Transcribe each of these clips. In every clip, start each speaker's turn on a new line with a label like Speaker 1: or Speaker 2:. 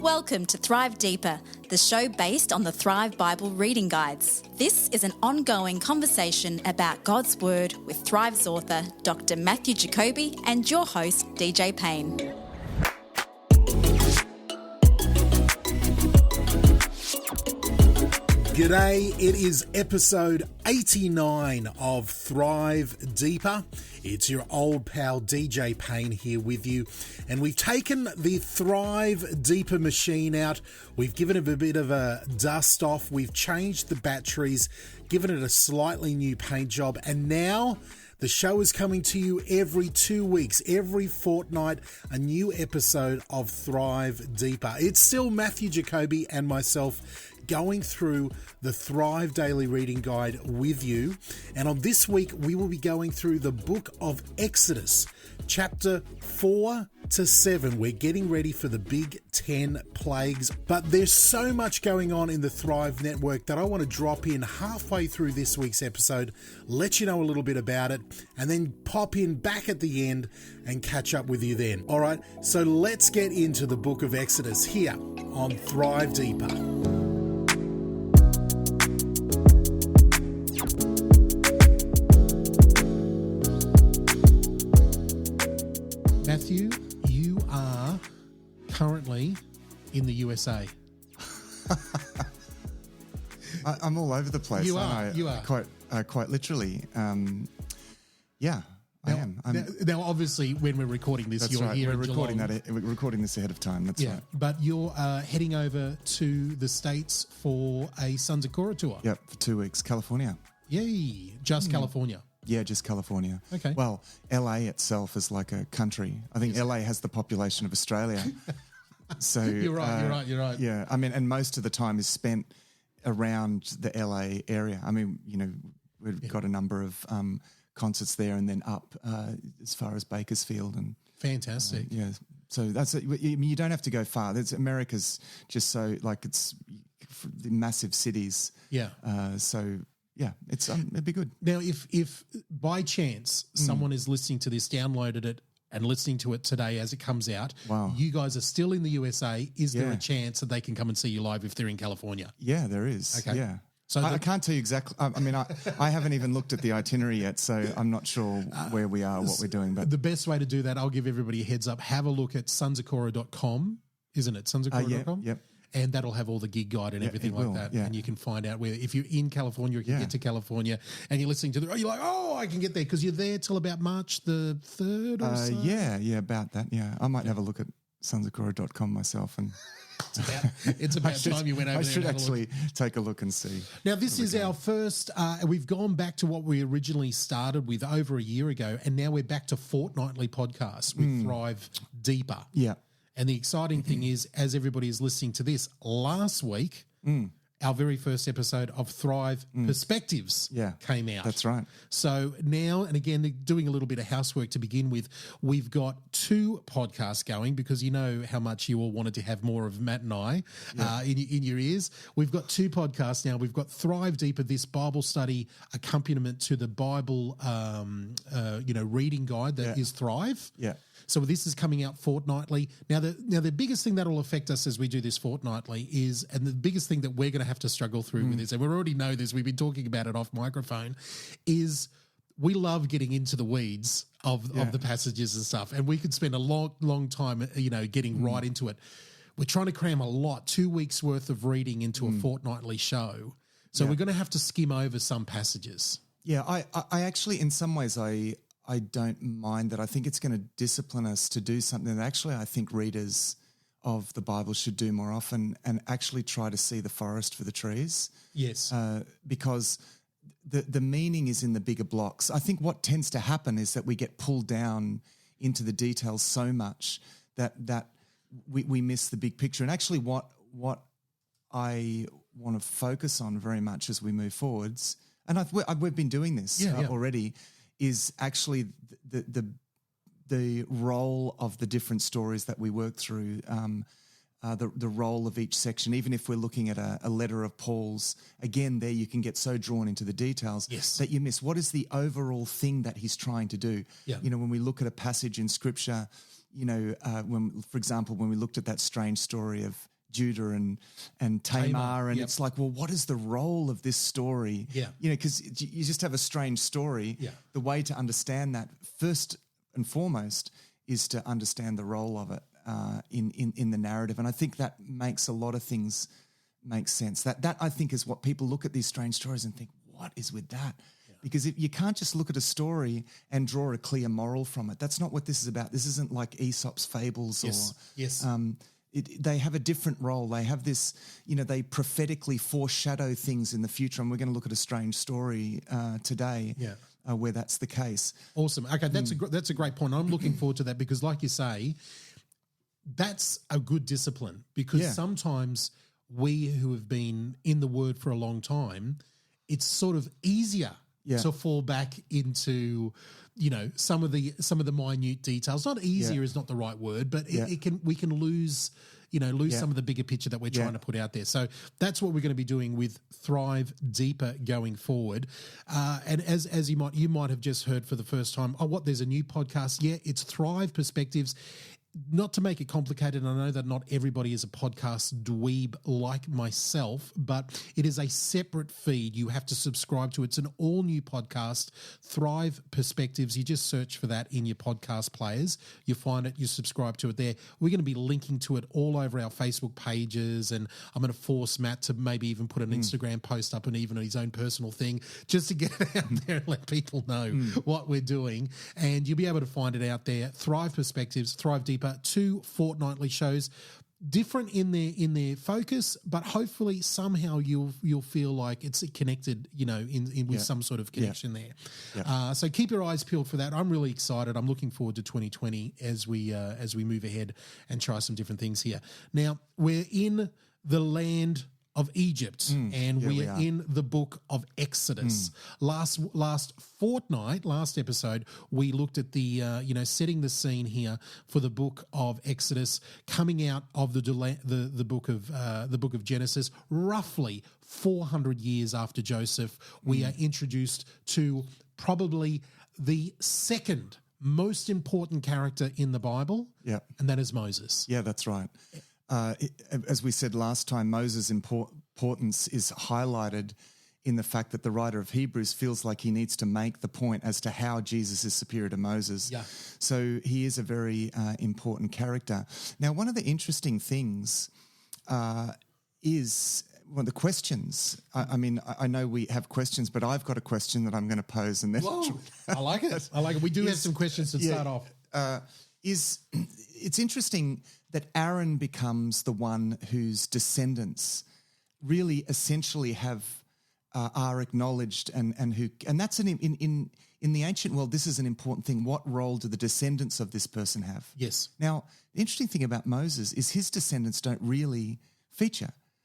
Speaker 1: Welcome to Thrive Deeper, the show based on the Thrive Bible reading guides. This is an ongoing conversation about God's Word with Thrive's author, Dr. Matthew Jacoby, and your host, DJ Payne.
Speaker 2: G'day, it is episode 89 of Thrive Deeper. It's your old pal DJ Payne here with you, and we've taken the Thrive Deeper machine out. We've given it a bit of a dust off, we've changed the batteries, given it a slightly new paint job, and now the show is coming to you every 2 weeks, every fortnight, a new episode of Thrive Deeper. It's still Matthew Jacoby and myself going through the Thrive Daily Reading Guide with you. And on this week, we will be going through the book of Exodus, chapter 4 to 7. We're getting ready for the big 10 plagues, but there's so much going on in the Thrive Network that I want to drop in halfway through this week's episode, let you know a little bit about it, and then pop in back at the end and catch up with you then. All right, so let's get into the book of Exodus here on Thrive Deeper. Matthew, you are currently in the USA.
Speaker 3: I'm all over the place.
Speaker 2: You are. You are
Speaker 3: Quite literally. I am.
Speaker 2: Now, obviously, when we're recording this, you're
Speaker 3: right.
Speaker 2: here.
Speaker 3: We're recording this ahead of time. That's right.
Speaker 2: But you're heading over to the States for a Sons of Korah tour.
Speaker 3: Yep, for 2 weeks, California.
Speaker 2: Yay! Just California.
Speaker 3: Yeah, just California.
Speaker 2: Okay.
Speaker 3: Well, LA itself is like a country. I think LA has the population of Australia. So
Speaker 2: You're right.
Speaker 3: Yeah, I mean, and most of the time is spent around the LA area. I mean, you know, we've got a number of concerts there, and then up as far as Bakersfield and
Speaker 2: fantastic.
Speaker 3: Yeah, so that's it. I mean, you don't have to go far. America's just so like it's the massive cities.
Speaker 2: Yeah.
Speaker 3: Yeah, it'd be good.
Speaker 2: Now, if by chance someone is listening to this, downloaded it, and listening to it today as it comes out,
Speaker 3: wow,
Speaker 2: you guys are still in the USA, is there a chance that they can come and see you live if they're in California?
Speaker 3: Yeah, there is.
Speaker 2: Okay.
Speaker 3: Yeah.
Speaker 2: So
Speaker 3: I can't tell you exactly. I mean, I haven't even looked at the itinerary yet, so I'm not sure where we are, what we're doing. But
Speaker 2: the best way to do that, I'll give everybody a heads up. Have a look at sonsofkorah.com, isn't it? Sonsofkorah.com?
Speaker 3: Yep.
Speaker 2: And that'll have all the gig guide and everything like that. Yeah. And you can find out where, if you're in California, you can get to California and you're listening to you're like, oh, I can get there because you're there till about March the 3rd or so.
Speaker 3: Yeah, about that. Yeah, I might have a look at sonsofkorah.com myself and
Speaker 2: it's about time you went over there.
Speaker 3: I should actually take a look and see.
Speaker 2: Now, this is our first, we've gone back to what we originally started with over a year ago, and now we're back to fortnightly podcasts with Thrive Deeper.
Speaker 3: Yeah.
Speaker 2: And the exciting thing is, as everybody is listening to this, last week, our very first episode of Thrive Perspectives came out.
Speaker 3: That's right.
Speaker 2: So now, and again, doing a little bit of housework to begin with, we've got 2 podcasts going because you know how much you all wanted to have more of Matt and I in your ears. We've got 2 podcasts now. We've got Thrive Deeper, this Bible study accompaniment to the Bible, reading guide that is Thrive.
Speaker 3: Yeah.
Speaker 2: So this is coming out fortnightly. Now the biggest thing that will affect us as we do this fortnightly is, and the biggest thing that we're going to have to struggle through with this, and we already know this, we've been talking about it off microphone, is we love getting into the weeds of the passages and stuff, and we could spend a long time, getting right into it. We're trying to cram a lot, 2 weeks worth of reading into a fortnightly show. So we're going to have to skim over some passages.
Speaker 3: Yeah, I actually, in some ways, I don't mind that. I think it's going to discipline us to do something that actually I think readers of the Bible should do more often, and actually try to see the forest for the trees.
Speaker 2: Yes.
Speaker 3: Because the meaning is in the bigger blocks. I think what tends to happen is that we get pulled down into the details so much that we miss the big picture. And actually what I want to focus on very much as we move forwards, and we've been doing this already, is actually the role of the different stories that we work through, the role of each section. Even if we're looking at a letter of Paul's, again, there you can get so drawn into the details that you miss what is the overall thing that he's trying to do.
Speaker 2: Yeah.
Speaker 3: You know, when we look at a passage in Scripture, you know, for example, when we looked at that strange story of Judah and Tamar, and
Speaker 2: yep.
Speaker 3: it's like, well, what is the role of this story?
Speaker 2: Yeah.
Speaker 3: You know, because you just have a strange story.
Speaker 2: Yeah.
Speaker 3: The way to understand that, first and foremost, is to understand the role of it in the narrative. And I think that makes a lot of things make sense. That I think is what people look at these strange stories and think, what is with that? Because you can't just look at a story and draw a clear moral from it. That's not what this is about. This isn't like Aesop's fables or they have a different role. They have this, you know, they prophetically foreshadow things in the future, and we're going to look at a strange story today where that's the case.
Speaker 2: Awesome. Okay, that's a great point. I'm looking forward to that because, like you say, that's a good discipline because sometimes we who have been in the Word for a long time, it's sort of easier to fall back into, you know, some of the minute details. Not easier is not the right word, but we can lose some of the bigger picture that we're trying to put out there. So that's what we're going to be doing with Thrive Deeper going forward. And as you might have just heard for the first time, there's a new podcast. Yeah, it's Thrive Perspectives. Not to make it complicated, I know that not everybody is a podcast dweeb like myself, but it is a separate feed. You have to subscribe to it. It's an all-new podcast, Thrive Perspectives. You just search for that in your podcast players. You find it, you subscribe to it there. We're going to be linking to it all over our Facebook pages, and I'm going to force Matt to maybe even put an Instagram post up and even his own personal thing just to get it out there and let people know what we're doing. And you'll be able to find it out there. Thrive Perspectives, Thrive Deeper. 2 fortnightly shows, different in their focus, but hopefully somehow you'll feel like it's connected, you know, with some sort of connection there. Yeah. So keep your eyes peeled for that. I'm really excited. I'm looking forward to 2020 as we move ahead and try some different things here. Now we're in the land of Egypt, and we are in the book of Exodus. Last episode, we looked at the setting the scene here for the book of Exodus, coming out of the book of Genesis, roughly 400 years after Joseph. We are introduced to probably the second most important character in the Bible, and that is Moses.
Speaker 3: Yeah, that's right. As we said last time, Moses' importance is highlighted in the fact that the writer of Hebrews feels like he needs to make the point as to how Jesus is superior to Moses. Yeah. So he is a very important character. Now, one of the interesting things is the questions. I mean, I know we have questions, but I've got a question that I'm going to pose. And then
Speaker 2: I like it. We do have some questions to start off.
Speaker 3: It's interesting that Aaron becomes the one whose descendants really essentially are acknowledged and that's in the ancient world. This is an important thing. What role do the descendants of this person have?
Speaker 2: Yes.
Speaker 3: Now, the interesting thing about Moses is his descendants don't really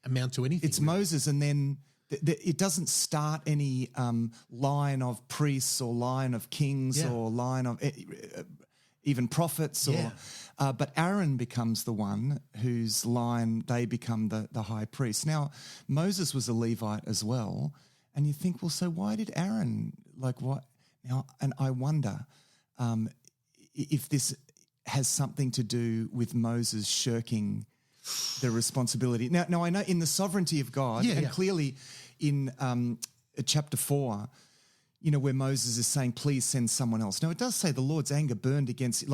Speaker 2: amount to anything.
Speaker 3: It's really Moses, and then it doesn't start any line of priests or line of kings or line of even prophets, but Aaron becomes the one whose line they become the high priest. Now, Moses was a Levite as well, and you think, well, so why did Aaron, like what? Now, and I wonder if this has something to do with Moses shirking the responsibility. Now I know in the sovereignty of God, clearly in chapter 4, you know, where Moses is saying, please send someone else. Now, it does say the Lord's anger burned against,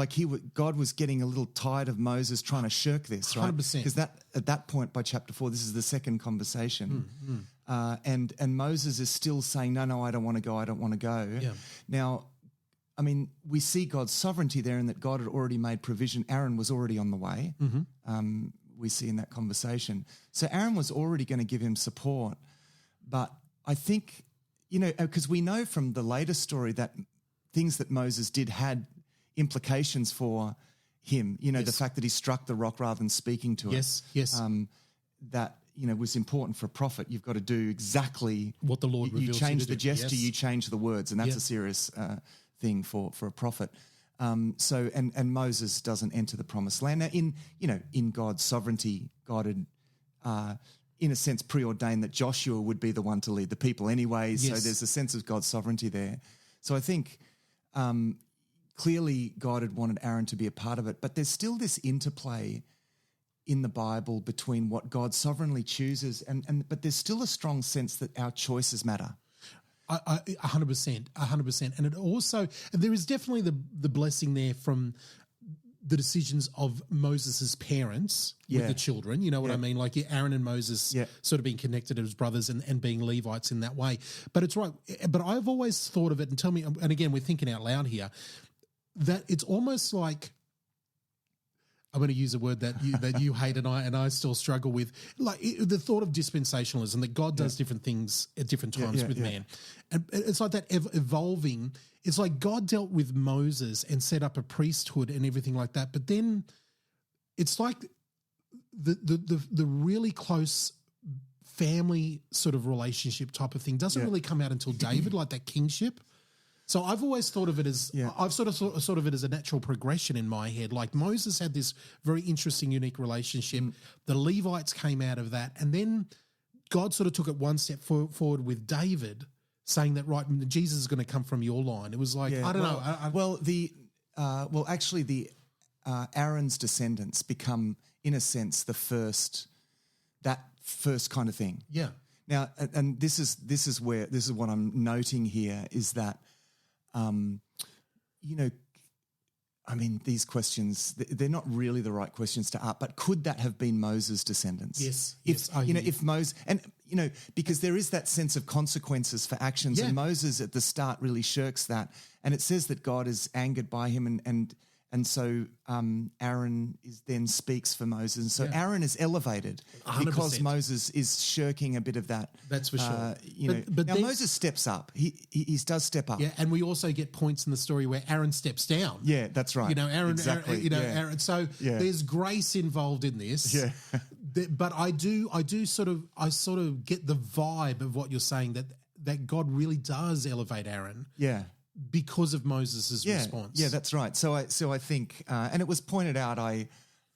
Speaker 3: God was getting a little tired of Moses trying to shirk this, right? 100%. Because at that point, by chapter 4, this is the second conversation. And Moses is still saying, no, I don't want to go. Yeah. Now, I mean, we see God's sovereignty there in that God had already made provision. Aaron was already on the way. We see in that conversation. So Aaron was already going to give him support. But I think, you know, because we know from the later story that things that Moses did had implications for him. You know, the fact that he struck the rock rather than speaking to it. Yes. That, you know, was important for a prophet. You've got to do exactly
Speaker 2: what the Lord reveals.
Speaker 3: You change the gesture, you change the words, and that's a serious thing for a prophet. So Moses doesn't enter the promised land. Now, in God's sovereignty, God had, in a sense, preordained that Joshua would be the one to lead the people anyway. Yes. So there's a sense of God's sovereignty there. So I think clearly God had wanted Aaron to be a part of it, but there's still this interplay in the Bible between what God sovereignly chooses, but there's still a strong sense that our choices matter.
Speaker 2: 100%. And it also, there is definitely the blessing there from the decisions of Moses' parents with the children. You know what I mean? Like Aaron and Moses sort of being connected as brothers and being Levites in that way. But it's right. But I've always thought of it, and tell me, and again, we're thinking out loud here, that it's almost like, I'm going to use a word that you hate and I still struggle with, like the thought of dispensationalism, that God does different things at different times with man. And it's like that evolving. It's like God dealt with Moses and set up a priesthood and everything like that. But then it's like the really close family sort of relationship type of thing doesn't really come out until David, like that kingship. So I've always thought of it as I've sort of it as a natural progression in my head. Like Moses had this very interesting, unique relationship. The Levites came out of that, and then God sort of took it one step forward with David, saying that Jesus is going to come from your line. It was like I don't know.
Speaker 3: Actually, the Aaron's descendants become, in a sense, that first kind of thing.
Speaker 2: Yeah.
Speaker 3: Now, and this is what I'm noting here is that. These questions, they're not really the right questions to ask, but could that have been Moses' descendants?
Speaker 2: Yes.
Speaker 3: If Moses, because there is that sense of consequences for actions, and Moses at the start really shirks that. And it says that God is angered by him, and so Aaron then speaks for Moses. And so Aaron is elevated
Speaker 2: 100%.
Speaker 3: Because Moses is shirking a bit of that.
Speaker 2: That's for sure.
Speaker 3: But now Moses steps up. He does step up.
Speaker 2: Yeah, and we also get points in the story where Aaron steps down.
Speaker 3: Yeah, that's right.
Speaker 2: Aaron.
Speaker 3: Exactly.
Speaker 2: Aaron. So there's grace involved in this.
Speaker 3: Yeah.
Speaker 2: But I sort of get the vibe of what you're saying, that God really does elevate Aaron.
Speaker 3: Yeah. Because
Speaker 2: of Moses' response.
Speaker 3: Yeah, that's right. So I think, and it was pointed out, I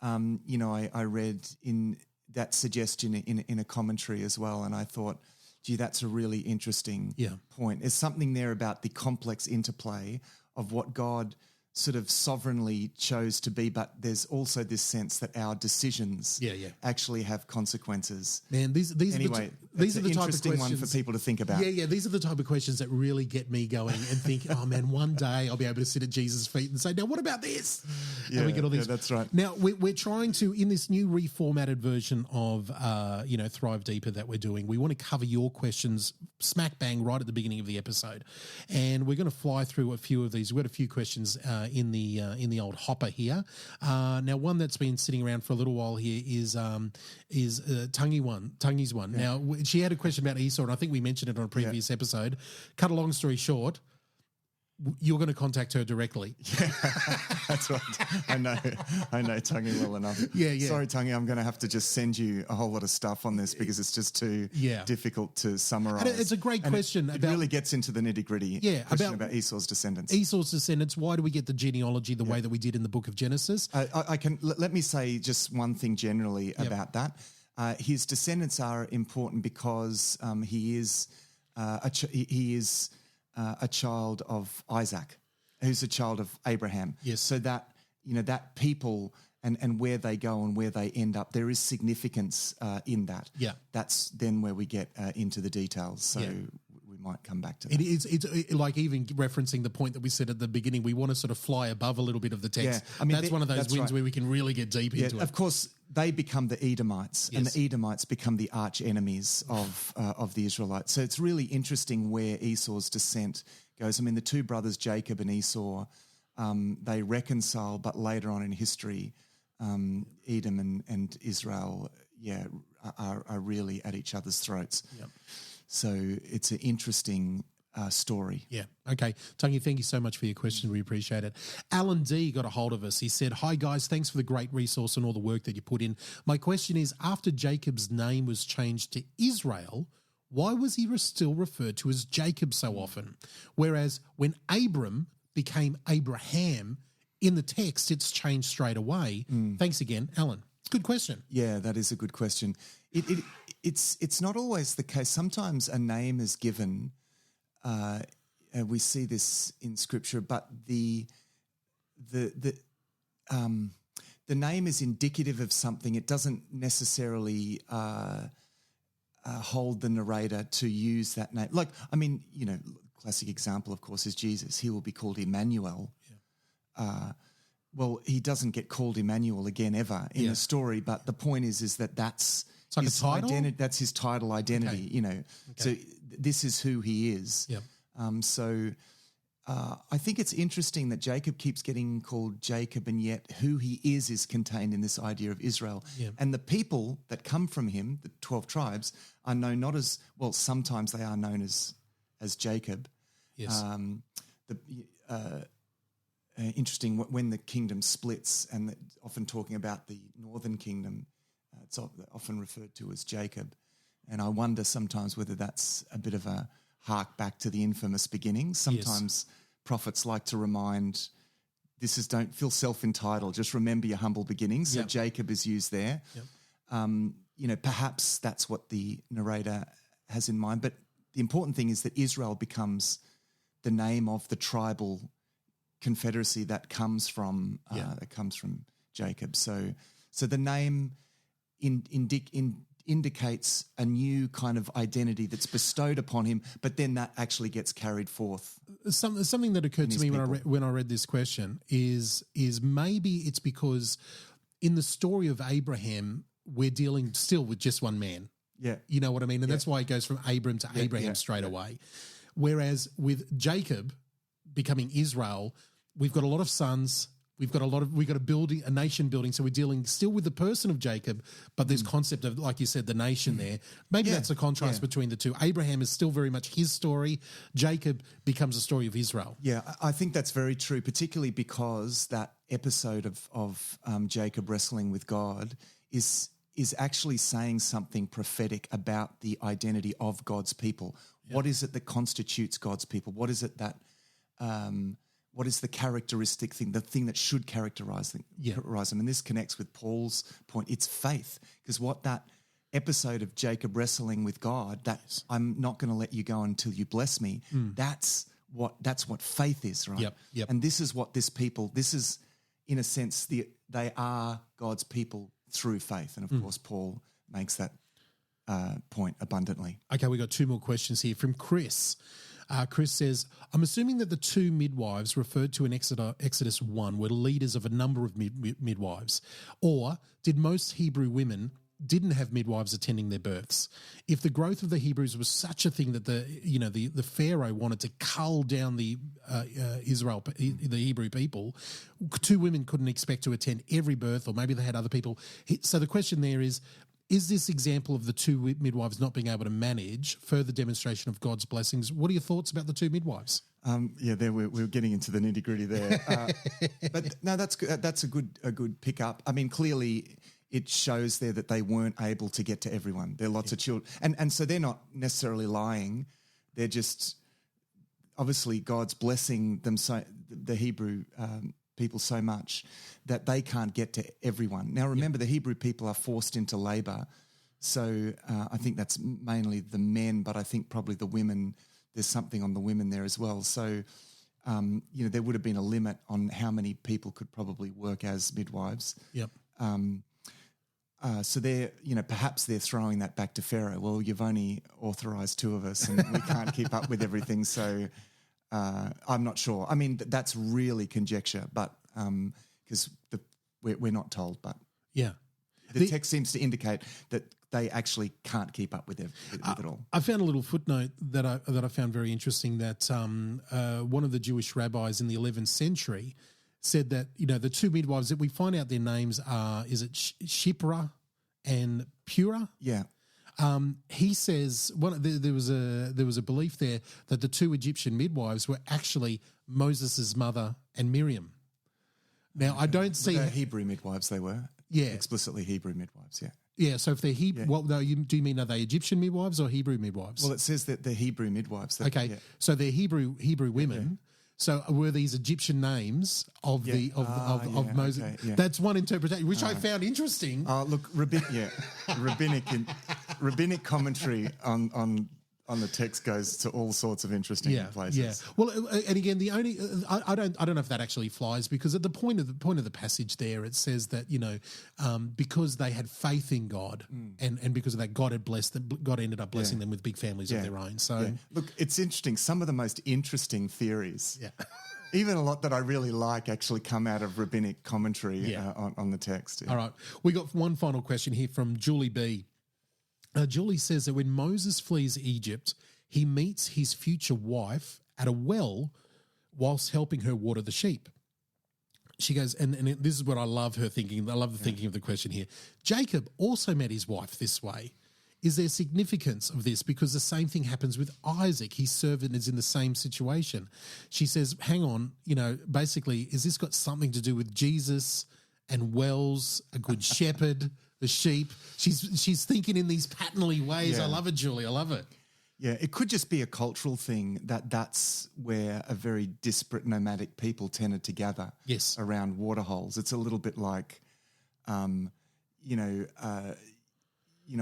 Speaker 3: read in that suggestion in a commentary as well, and I thought, gee, that's a really interesting point. There's something there about the complex interplay of what God sort of sovereignly chose to be, but there's also this sense that our decisions actually have consequences.
Speaker 2: Man, these are the type of
Speaker 3: interesting one for people to think about.
Speaker 2: Yeah, these are the type of questions that really get me going and think, oh man, one day I'll be able to sit at Jesus' feet and say, now what about this? And we get all these.
Speaker 3: Yeah, that's right.
Speaker 2: Now we're trying to, in this new reformatted version of Thrive Deeper that we're doing, we want to cover your questions smack bang right at the beginning of the episode, and we're going to fly through a few of these. We've got a few questions in the old hopper here. Now, one that's been sitting around for a little while here is Tungy's one.
Speaker 3: Yeah.
Speaker 2: Now, she had a question about Esau, and I think we mentioned it on a previous episode. Cut a long story short, you're going to contact her directly.
Speaker 3: Yeah, that's right. I know Tungy well enough.
Speaker 2: Yeah.
Speaker 3: Sorry, Tungy, I'm going to have to just send you a whole lot of stuff on this because it's just too difficult to summarise.
Speaker 2: And it's a great question.
Speaker 3: It really gets into the nitty-gritty.
Speaker 2: Yeah,
Speaker 3: about Esau's descendants.
Speaker 2: Esau's descendants. Why do we get the genealogy the way that we did in the book of Genesis?
Speaker 3: Let me say just one thing generally about that. His descendants are important because he is a child of Isaac, who's a child of Abraham.
Speaker 2: Yes.
Speaker 3: So that, that people and where they go and where they end up, there is significance in that.
Speaker 2: Yeah.
Speaker 3: That's then where we get into the details. So we might come back to that.
Speaker 2: It's like even referencing the point that we said at the beginning, we want to sort of fly above a little bit of the text.
Speaker 3: Yeah. I mean,
Speaker 2: that's one of those wins where we can really get deep into it.
Speaker 3: Of course, they become the Edomites, and the Edomites become the arch enemies of the Israelites. So it's really interesting where Esau's descent goes. I mean, the two brothers, Jacob and Esau, they reconcile, but later on in history, Edom and Israel, are really at each other's throats.
Speaker 2: Yep.
Speaker 3: So it's an interesting story.
Speaker 2: Yeah. Okay. Tungy, thank you so much for your question. We appreciate it. Alan D got a hold of us. He said, hi guys, thanks for the great resource and all the work that you put in. My question is, after Jacob's name was changed to Israel, why was he still referred to as Jacob so often? Whereas when Abram became Abraham, in the text, it's changed straight away. Thanks again, Alan. Good question.
Speaker 3: Yeah, that is a good question. It's not always the case. Sometimes a name is given, we see this in Scripture, but the the name is indicative of something. It doesn't necessarily hold the narrator to use that name. Like, I mean, classic example, of course, is Jesus. He will be called Emmanuel. Yeah. Well, he doesn't get called Emmanuel again ever in the story, but the point is that that's
Speaker 2: it's like
Speaker 3: his
Speaker 2: a title?
Speaker 3: identity. That's his title identity.
Speaker 2: Okay.
Speaker 3: So this is who he is.
Speaker 2: Yep.
Speaker 3: I think it's interesting that Jacob keeps getting called Jacob, and yet who he is contained in this idea of Israel.
Speaker 2: Yep.
Speaker 3: And the people that come from him, the 12 tribes, are known not as, well, sometimes they are known as Jacob.
Speaker 2: Yes.
Speaker 3: Interesting when the kingdom splits, and often talking about the northern kingdom, it's often referred to as Jacob. And I wonder sometimes whether that's a bit of a hark back to the infamous beginnings. Sometimes prophets like to remind, don't feel self-entitled, just remember your humble beginnings. So Jacob is used there. Yep. Perhaps that's what the narrator has in mind. But the important thing is that Israel becomes the name of the tribal confederacy that comes from Jacob. So the name indicates a new kind of identity that's bestowed upon him, but then that actually gets carried forth.
Speaker 2: Something that occurred to me when I read this question is maybe it's because in the story of Abraham we're dealing still with just one man.
Speaker 3: Yeah,
Speaker 2: you know what I mean, and that's why it goes from Abram to Abraham straight away. Whereas with Jacob becoming Israel, we've got a lot of sons. We've got a nation building. So we're dealing still with the person of Jacob, but there's concept of, like you said, the nation there. Maybe that's the contrast between the two. Abraham is still very much his story. Jacob becomes a story of Israel.
Speaker 3: Yeah, I think that's very true, particularly because that episode of Jacob wrestling with God is actually saying something prophetic about the identity of God's people. Yeah. What is it that constitutes God's people? What is it that what is the characteristic thing, the thing that should characterize them? And this connects with Paul's point. It's faith, because what that episode of Jacob wrestling with God, that I'm not going to let you go until you bless me, that's what faith is, right?
Speaker 2: Yep.
Speaker 3: And this is what this is, in a sense, they are God's people through faith. And, of course, Paul makes that point abundantly.
Speaker 2: Okay, we got two more questions here from Chris. Chris says, I'm assuming that the two midwives referred to in Exodus 1 were leaders of a number of midwives, or did most Hebrew women didn't have midwives attending their births? If the growth of the Hebrews was such a thing that the Pharaoh wanted to cull down the Hebrew people, two women couldn't expect to attend every birth, or maybe they had other people. So the question there is this example of the two midwives not being able to manage further demonstration of God's blessings? What are your thoughts about the two midwives?
Speaker 3: There we're getting into the nitty gritty there, but no, that's good. That's a good pickup. I mean, clearly it shows there that they weren't able to get to everyone. There are lots of children, and so they're not necessarily lying. They're just obviously God's blessing them, so the Hebrew people so much that they can't get to everyone. Now, remember, the Hebrew people are forced into labour, so I think that's mainly the men, but I think probably the women, there's something on the women there as well. So, there would have been a limit on how many people could probably work as midwives.
Speaker 2: Yep.
Speaker 3: So perhaps they're throwing that back to Pharaoh. Well, you've only authorised two of us, and we can't keep up with everything. So I'm not sure. I mean, that's really conjecture, but because we're not told. But the text seems to indicate that they actually can't keep up with it all. I
Speaker 2: found a little footnote that I found very interesting. That one of the Jewish rabbis in the 11th century said that the two midwives that we find out their names are, is it Shipra and Pura?
Speaker 3: Yeah.
Speaker 2: He says there was a belief there that the two Egyptian midwives were actually Moses' mother and Miriam. Now I don't see
Speaker 3: Hebrew midwives. They were explicitly Hebrew midwives. Yeah.
Speaker 2: Yeah. So if they're Hebrew, do you mean are they Egyptian midwives or Hebrew midwives?
Speaker 3: Well, it says that they're Hebrew midwives.
Speaker 2: Okay. So they're Hebrew women. Yeah. So were these Egyptian names of Moses?
Speaker 3: Okay, yeah.
Speaker 2: That's one interpretation, which I found interesting.
Speaker 3: Look, rabbinic commentary on on the text goes to all sorts of interesting places.
Speaker 2: Yeah. Well, and again, the only I don't know if that actually flies, because at the point of the passage there, it says that because they had faith in God and because of that, God had blessed them. God ended up blessing them with big families of their own. So
Speaker 3: look, it's interesting. Some of the most interesting theories. Yeah. Even a lot that I really like actually come out of rabbinic commentary on the text. Yeah.
Speaker 2: All right. We got one final question here from Julie B. Julie says that when Moses flees Egypt, he meets his future wife at a well whilst helping her water the sheep. She goes, and this is what I love her thinking. I love the thinking of the question here. Jacob also met his wife this way. Is there significance of this? Because the same thing happens with Isaac. His servant is in the same situation. She says, hang on, basically, is this got something to do with Jesus and wells, a good shepherd, the sheep? She's thinking in these patternly ways. I love it, Julie. I love it.
Speaker 3: Yeah, it could just be a cultural thing that's where a very disparate nomadic people tended to gather around water holes. It's a little bit like,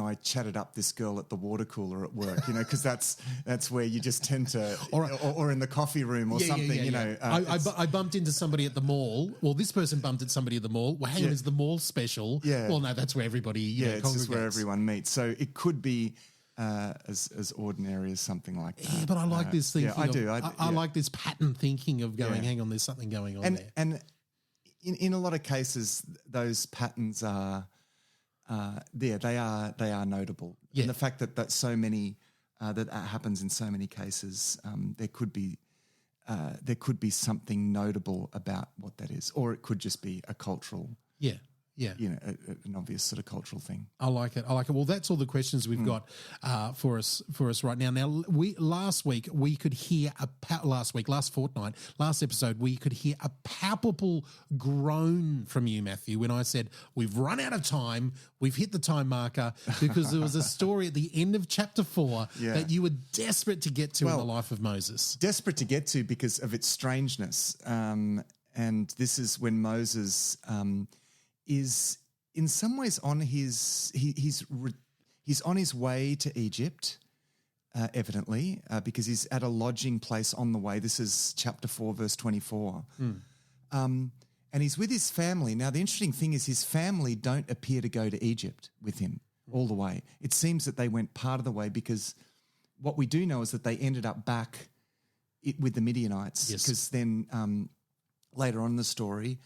Speaker 3: I chatted up this girl at the water cooler at work, because that's where you just tend to, or in the coffee room or something,
Speaker 2: I bumped into somebody at the mall. Well, this person bumped into somebody at the mall. Well, hang on, is the mall special? Yeah. Well, no, that's where everybody
Speaker 3: it's just where everyone meets. So it could be as ordinary as something like that.
Speaker 2: Yeah, but I like this thinking.
Speaker 3: Yeah, I do.
Speaker 2: I like this pattern thinking of going, hang on, there's something going on there.
Speaker 3: And in a lot of cases, those patterns are... they are notable. Yeah. And the fact that so many that happens in so many cases, there could be something notable about what that is, or it could just be a cultural. Yeah. An obvious sort of cultural thing.
Speaker 2: I like it. Well, that's all the questions we've got for us right now. Now, last episode, we could hear a palpable groan from you, Matthew, when I said, we've run out of time, we've hit the time marker, because there was a story at the end of chapter 4 that you were desperate to get to in the life of Moses.
Speaker 3: Desperate to get to because of its strangeness. And this is when Moses... is in some ways on he's on his way to Egypt, evidently, because he's at a lodging place on the way. This is chapter 4, verse 24. And he's with his family. Now, the interesting thing is his family don't appear to go to Egypt with him all the way. It seems that they went part of the way, because what we do know is that they ended up back with the Midianites, because then later on in the story...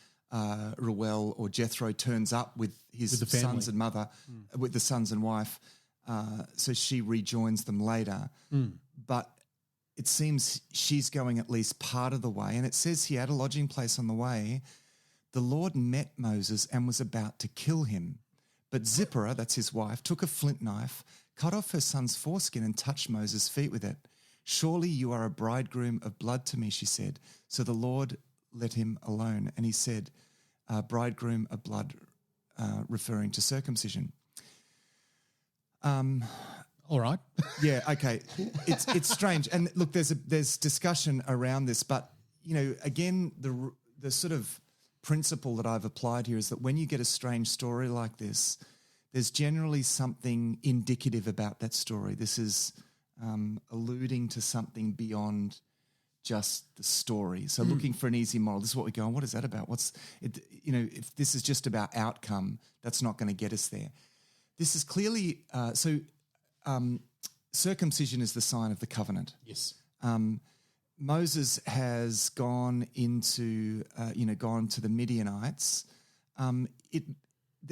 Speaker 3: Reuel or Jethro turns up with his sons and mother, with the sons and wife, so she rejoins them later. But it seems she's going at least part of the way, and it says he had a lodging place on the way. The Lord met Moses and was about to kill him. But Zipporah, that's his wife, took a flint knife, cut off her son's foreskin and touched Moses' feet with it. Surely you are a bridegroom of blood to me, she said. So the Lord let him alone. And he said, bridegroom of blood, referring to circumcision.
Speaker 2: All right.
Speaker 3: Yeah, okay. It's strange. And look, there's discussion around this, but, again, the sort of principle that I've applied here is that when you get a strange story like this, there's generally something indicative about that story. This is alluding to something beyond just the story. So looking for an easy moral. This is what we go on. What is that about? If this is just about outcome, that's not going to get us there. This is clearly circumcision is the sign of the covenant.
Speaker 2: Yes.
Speaker 3: Moses has gone to the Midianites.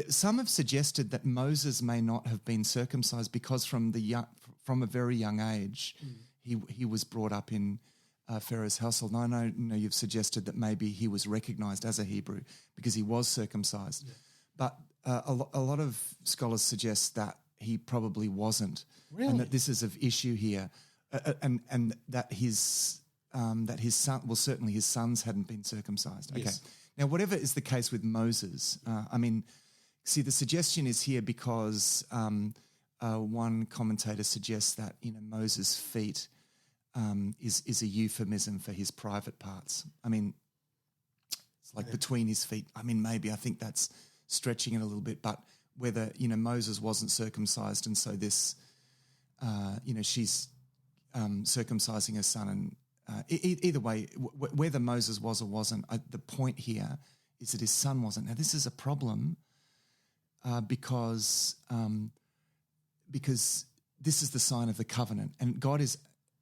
Speaker 3: Some have suggested that Moses may not have been circumcised because from a very young age, he was brought up in Pharaoh's household. And I know you've suggested that maybe he was recognised as a Hebrew because he was circumcised. Yeah. But a lot of scholars suggest that he probably wasn't, and that this is of issue here, and that his son, well, certainly his sons hadn't been circumcised. Okay, now whatever is the case with Moses, see, the suggestion is here because one commentator suggests that Moses' feet is a euphemism for his private parts. It's like between his feet. Maybe I think that's stretching it a little bit, but whether Moses wasn't circumcised, and so this, circumcising her son. And either way, whether Moses was or wasn't, the point here is that his son wasn't. Now, this is a problem because this is the sign of the covenant, and God is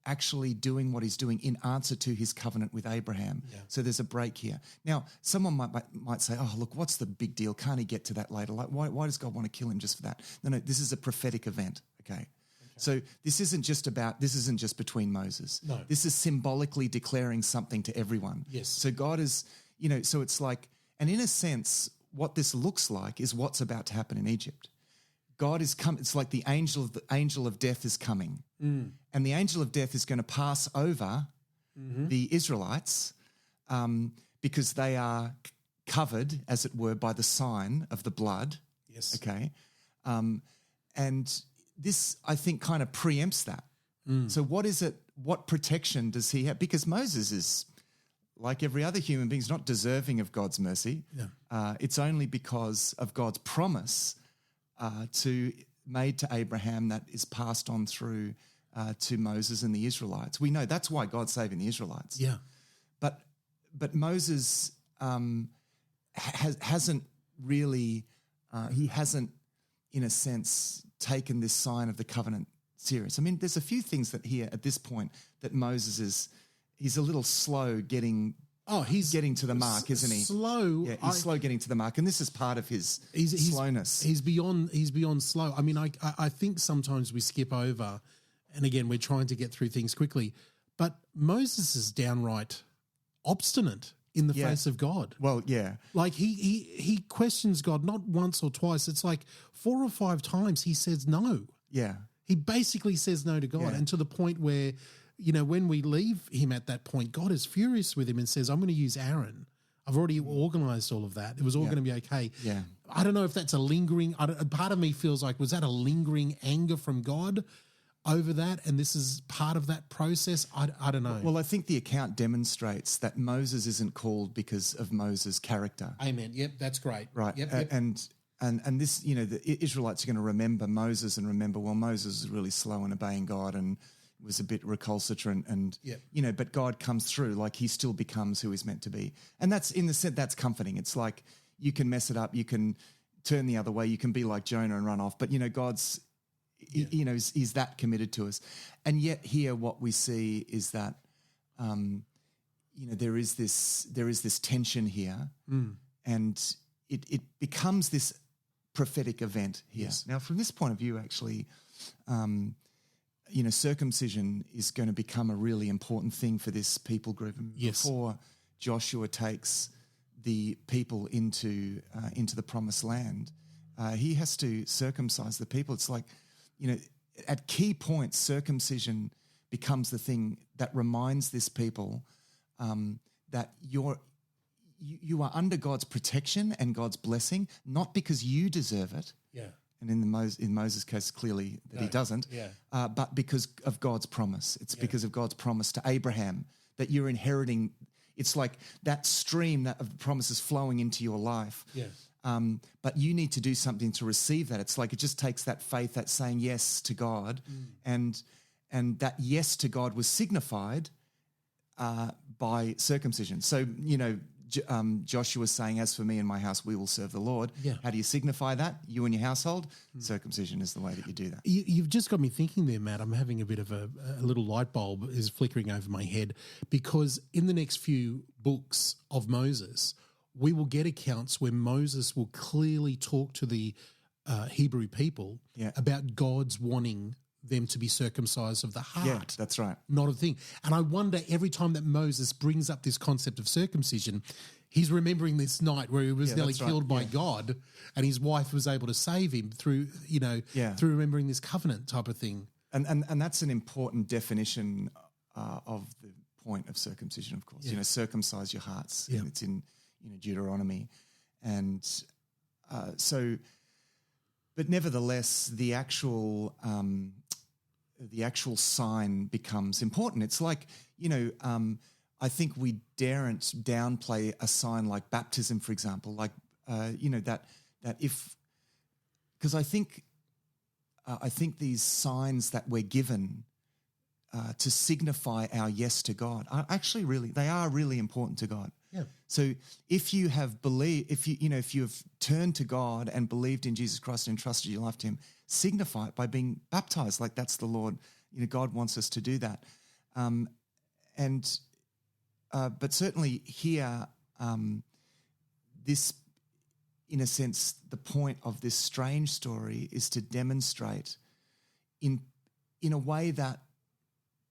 Speaker 3: actually doing what he's doing in answer to his covenant with Abraham. Yeah. So there's a break here. Now, someone might say, oh, look, what's the big deal? Can't he get to that later? Like, why does God want to kill him just for that? No, this is a prophetic event, okay? So this isn't just between Moses.
Speaker 2: No.
Speaker 3: This is symbolically declaring something to everyone.
Speaker 2: Yes.
Speaker 3: So God is, so it's like, and in a sense, what this looks like is what's about to happen in Egypt. God is come. It's like the angel of death is coming, and the angel of death is going to pass over the Israelites because they are covered, as it were, by the sign of the blood.
Speaker 2: Yes.
Speaker 3: Okay, and this, I think, kind of preempts that. So what is it? What protection does he have? Because Moses is, like every other human being, is not deserving of God's mercy. Yeah. It's only because of God's promise made to Abraham that is passed on through to Moses and the Israelites. We know that's why God's saving the Israelites.
Speaker 2: Yeah.
Speaker 3: But Moses hasn't really, he hasn't, in a sense, taken this sign of the covenant serious. I mean, there's a few things that here at this point that Moses he's a little slow getting. Oh, he's getting to the mark, isn't he?
Speaker 2: Slow.
Speaker 3: Yeah, he's slow getting to the mark, and this is part of his slowness.
Speaker 2: He's beyond slow. I mean, I think sometimes we skip over, and again, we're trying to get through things quickly, but Moses is downright obstinate in the face of God.
Speaker 3: Well, yeah.
Speaker 2: Like he questions God not once or twice. It's like 4 or 5 times he says no.
Speaker 3: Yeah.
Speaker 2: He basically says no to God, and to the point where, when we leave him at that point, God is furious with him and says, I'm going to use Aaron. I've already organised all of that. It was all going to be okay.
Speaker 3: Yeah.
Speaker 2: I don't know if that's a lingering, part of me feels like, was that a lingering anger from God over that? And this is part of that process? I don't know.
Speaker 3: Well, I think the account demonstrates that Moses isn't called because of Moses' character.
Speaker 2: Amen. Yep, that's great.
Speaker 3: Right.
Speaker 2: Yep.
Speaker 3: And this, the Israelites are going to remember Moses and remember, well, Moses is really slow in obeying God and was a bit recalcitrant and, but God comes through, like he still becomes who he's meant to be. And that's, in the sense, that's comforting. It's like you can mess it up, you can turn the other way, you can be like Jonah and run off, but, God's, he's that committed to us. And yet here what we see is that, there is this tension here and it becomes this prophetic event here.
Speaker 2: Yes.
Speaker 3: Now, from this point of view, actually, circumcision is going to become a really important thing for this people group. And before Joshua takes the people into the promised land, he has to circumcise the people. It's like, at key points, circumcision becomes the thing that reminds this people that you are under God's protection and God's blessing, not because you deserve it.
Speaker 2: Yeah.
Speaker 3: And in Moses' case, clearly that he doesn't, but because of God's promise. It's because of God's promise to Abraham that you're inheriting. It's like that stream of promises flowing into your life.
Speaker 2: Yeah.
Speaker 3: But you need to do something to receive that. It's like it just takes that faith, that saying yes to God, and that yes to God was signified by circumcision. So, Joshua's saying, as for me and my house, we will serve the Lord. Yeah. How do you signify that? You and your household? Circumcision is the way that you do that.
Speaker 2: You've just got me thinking there, Matt. I'm having a bit of a little light bulb is flickering over my head, because in the next few books of Moses, we will get accounts where Moses will clearly talk to the Hebrew people about God's wanting them to be circumcised of the heart.
Speaker 3: Yeah, that's right.
Speaker 2: Not a thing. And I wonder, every time that Moses brings up this concept of circumcision, he's remembering this night where he was nearly killed by God, and his wife was able to save him through, through remembering this covenant type of thing.
Speaker 3: And that's an important definition of the point of circumcision, of course. Circumcise your hearts. Yeah. And it's in Deuteronomy. And but nevertheless, the actual sign becomes important. It's like, I think we daren't downplay a sign like baptism, for example, like, that if, because I think these signs that we're given to signify our yes to God are actually they are really important to God.
Speaker 2: Yeah.
Speaker 3: So if you have believed, if you have turned to God and believed in Jesus Christ and entrusted your life to Him, signify it by being baptized. Like that's the Lord. God wants us to do that. But certainly here, this, in a sense, the point of this strange story is to demonstrate in a way that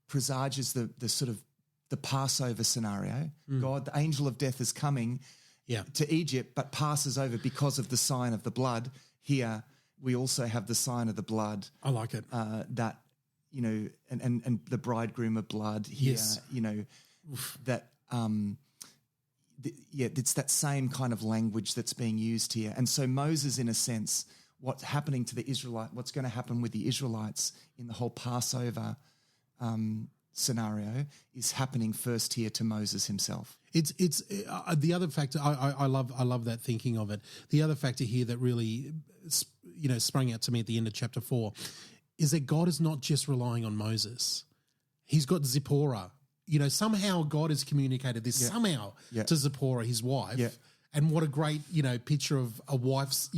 Speaker 3: presages the sort of the Passover scenario. God, the angel of death is coming to Egypt, but passes over because of the sign of the blood. Here we also have the sign of the blood.
Speaker 2: I like it.
Speaker 3: That, and the bridegroom of blood here,
Speaker 2: Yes.
Speaker 3: That it's that same kind of language that's being used here. And so Moses, in a sense, what's happening to the Israelite, what's going to happen with the Israelites in the whole Passover scenario is happening first here to Moses himself.
Speaker 2: It's the other factor. I love that thinking of it. The other factor here that really sprung out to me at the end of chapter 4 is that God is not just relying on Moses. He's got Zipporah. Somehow God has communicated this to Zipporah, his wife. Yeah. And what a great, picture of a wife's,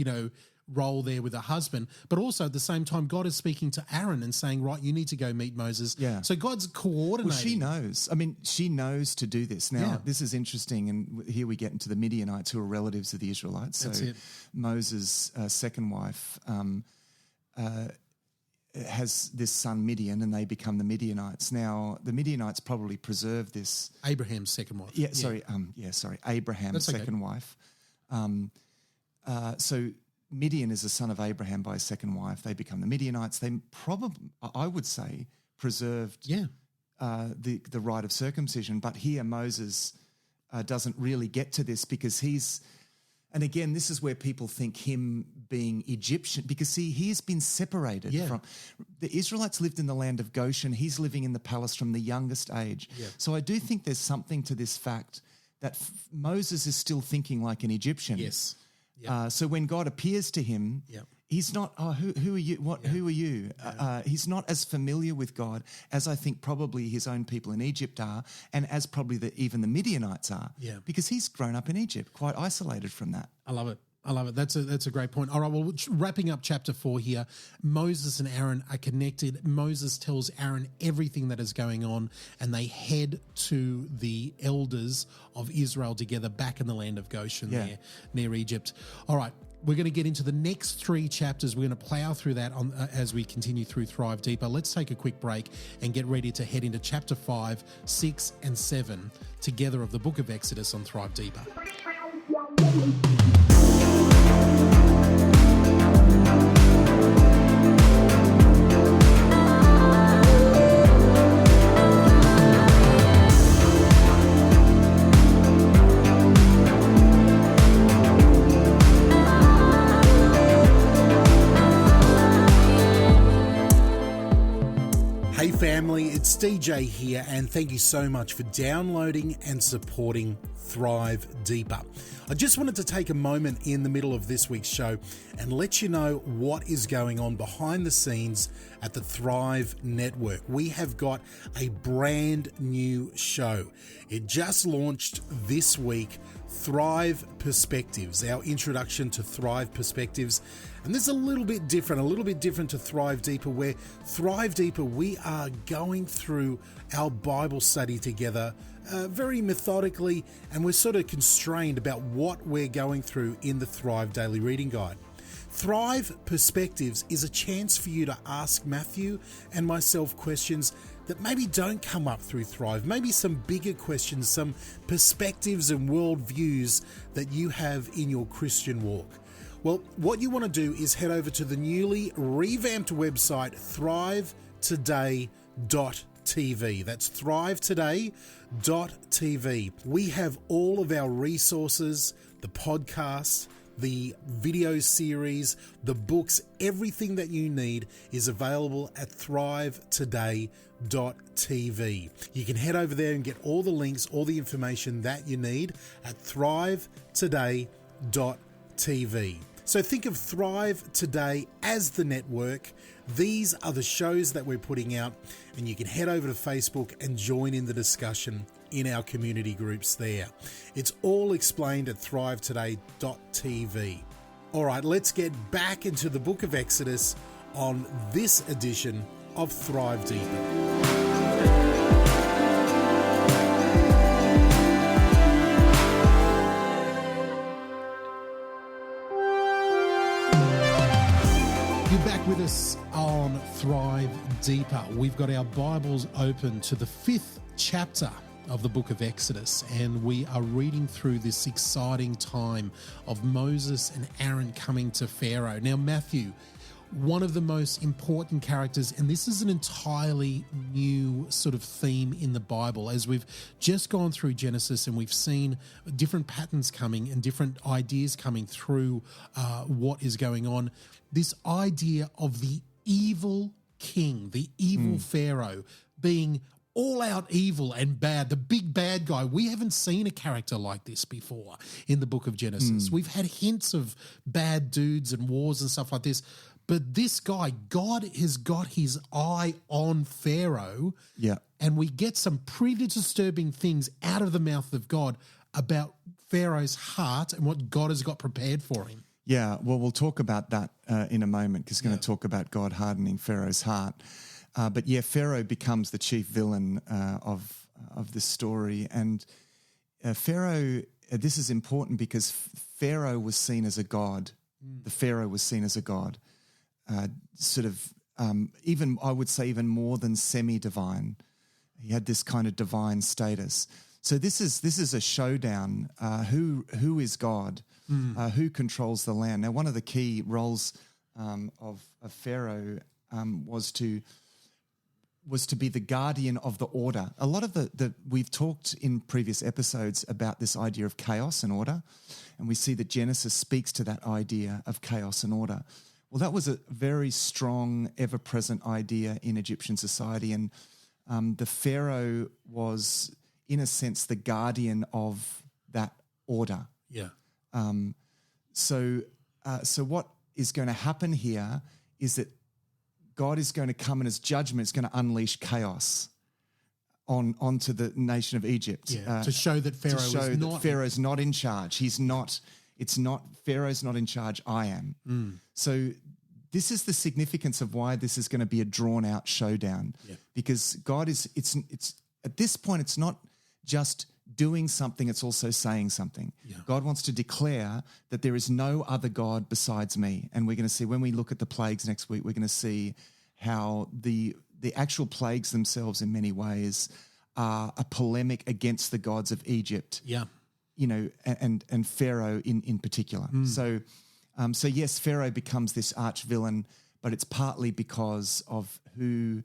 Speaker 2: role there with a husband. But also at the same time, God is speaking to Aaron and saying, right, you need to go meet Moses. Yeah. So God's coordinating.
Speaker 3: Well, she knows. I mean, she knows to do this. Now, this is interesting. And here we get into the Midianites, who are relatives of the Israelites.
Speaker 2: That's it.
Speaker 3: Moses' second wife has this son Midian, and they become the Midianites. Now, the Midianites probably preserved this.
Speaker 2: Abraham's second wife.
Speaker 3: Abraham's second wife. So Midian is the son of Abraham by his second wife. They become the Midianites. They probably, I would say, preserved the rite of circumcision. But here Moses doesn't really get to this because he's. And again, this is where people think him being Egyptian, because see, he has been separated from the Israelites lived in the land of Goshen. He's living in the palace from the youngest age. Yeah. So I do think there's something to this fact that Moses is still thinking like an Egyptian.
Speaker 2: Yes.
Speaker 3: Yep. So when God appears to him, he's not, who are you? Who are you? He's not as familiar with God as I think probably his own people in Egypt are, and as probably even the Midianites are, because he's grown up in Egypt, quite isolated from that.
Speaker 2: I love it. That's a great point. All right, well, wrapping up chapter 4 here, Moses and Aaron are connected. Moses tells Aaron everything that is going on, and they head to the elders of Israel together back in the land of Goshen there near Egypt. All right, we're going to get into the next 3 chapters. We're going to plow through that as we continue through Thrive Deeper. Let's take a quick break and get ready to head into chapter 5, 6, and 7 together of the book of Exodus on Thrive Deeper. Hey family, it's DJ here, and thank you so much for downloading and supporting Thrive Deeper. I just wanted to take a moment in the middle of this week's show and let you know what is going on behind the scenes at the Thrive Network. We have got a brand new show. It just launched this week, Thrive Perspectives, our introduction to Thrive Perspectives. And this is a little bit different to Thrive Deeper, where Thrive Deeper, we are going through our Bible study together very methodically, and we're sort of constrained about what we're going through in the Thrive Daily Reading Guide. Thrive Perspectives is a chance for you to ask Matthew and myself questions that maybe don't come up through Thrive, maybe some bigger questions, some perspectives and worldviews that you have in your Christian walk. Well, what you want to do is head over to the newly revamped website, thrivetoday.tv. That's thrivetoday.tv. We have all of our resources, the podcasts, the video series, the books, everything that you need is available at thrivetoday.tv. You can head over there and get all the links, all the information that you need at thrivetoday.tv. So think of Thrive Today as the network. These are the shows that we're putting out, and you can head over to Facebook and join in the discussion in our community groups there. It's all explained at thrivetoday.tv. All right, let's get back into the book of Exodus on this edition of Thrive Deeper. You're back with us on Thrive Deeper. We've got our Bibles open to the 5th chapter of the book of Exodus, and we are reading through this exciting time of Moses and Aaron coming to Pharaoh. Now, Matthew, one of the most important characters, and this is an entirely new sort of theme in the Bible, as we've just gone through Genesis and we've seen different patterns coming and different ideas coming through what is going on. This idea of the evil king, the evil Pharaoh, being all out evil and bad, the big bad guy. We haven't seen a character like this before in the book of Genesis. We've had hints of bad dudes and wars and stuff like this. But this guy, God has got his eye on Pharaoh. Yeah. And we get some pretty disturbing things out of the mouth of God about Pharaoh's heart and what God has got prepared for him.
Speaker 3: Yeah, well, we'll talk about that in a moment, because we're going to talk about God hardening Pharaoh's heart. But yeah, Pharaoh becomes the chief villain of this story. And Pharaoh, this is important because Pharaoh was seen as a god. The Pharaoh was seen as a god. Even, I would say, even more than semi-divine. He had this kind of divine status. So this is a showdown. Who is God? Who controls the land? Now, one of the key roles of Pharaoh was to be the guardian of the order. A lot of we've talked in previous episodes about this idea of chaos and order, and we see that Genesis speaks to that idea of chaos and order. Well, that was a very strong, ever-present idea in Egyptian society, and the Pharaoh was, in a sense, the guardian of that order.
Speaker 2: Yeah.
Speaker 3: So what is going to happen here is that God is going to come, and his judgment is going to unleash chaos onto the nation of Egypt.
Speaker 2: Yeah, to show that
Speaker 3: Pharaoh's not in charge. Pharaoh's not in charge, I am. So this is the significance of why this is going to be a drawn-out showdown. Yeah. Because God it's at this point, it's not just doing something, it's also saying something. Yeah. God wants to declare that there is no other God besides me. And we're going to see, when we look at the plagues next week, we're going to see how the actual plagues themselves in many ways are a polemic against the gods of Egypt. Yeah. You know, and Pharaoh in particular. So yes, Pharaoh becomes this arch villain, but it's partly because of who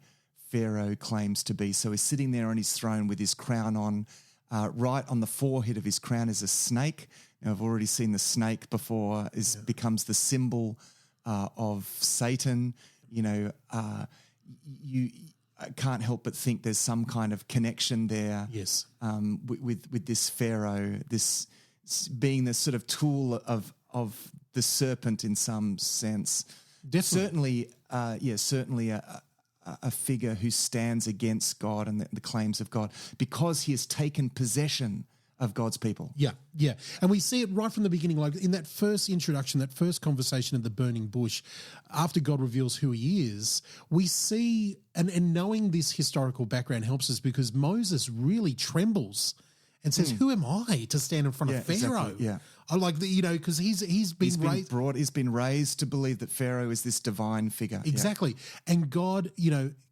Speaker 3: Pharaoh claims to be. So he's sitting there on his throne with his crown on. Right on the forehead of his crown is a snake. Now, I've already seen the snake before. Becomes the symbol of Satan. You know, you can't help but think there's some kind of connection there. Yes. With this Pharaoh, this being the sort of tool of the serpent in some sense. Definitely. Certainly a figure who stands against God and the claims of God, because he has taken possession of God's people. Yeah, yeah. And we see it right from the beginning, like in that first introduction, that first conversation at the burning bush, after God reveals who he is, we see, and knowing this historical background helps us, because Moses really trembles and says, who am I to stand in front of Pharaoh? Exactly, yeah. I like the, because he's been raised to believe that Pharaoh is this divine figure. Exactly. Yeah. And God,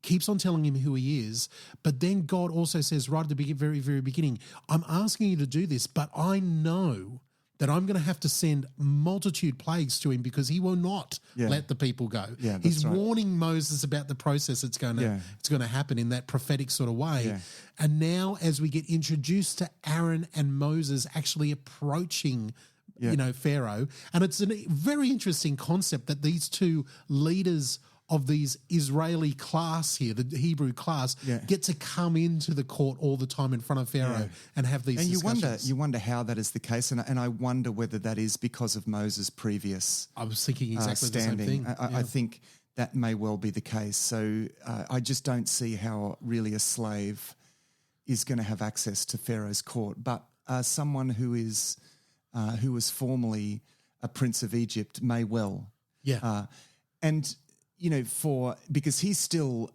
Speaker 3: keeps on telling him who he is, but then God also says right at the very, very beginning, I'm asking you to do this, but I know that I'm going to have to send multitude plagues to him, because he will not let the people go. Yeah, he's warning Moses about the process it's going to happen in that prophetic sort of way. Yeah. And now, as we get introduced to Aaron and Moses actually approaching Pharaoh, and it's a very interesting concept that these two leaders
Speaker 2: of these Israeli class here, the Hebrew class, get to come into the court all the time in front of Pharaoh and have these discussions.
Speaker 3: And you wonder how that is the case, and I wonder whether that is because of Moses' previous
Speaker 2: I was thinking exactly
Speaker 3: standing.
Speaker 2: the same thing.
Speaker 3: I think that may well be the case. So I just don't see how really a slave is going to have access to Pharaoh's court, but someone who was formerly a prince of Egypt may well.
Speaker 2: Yeah.
Speaker 3: And, because he's still,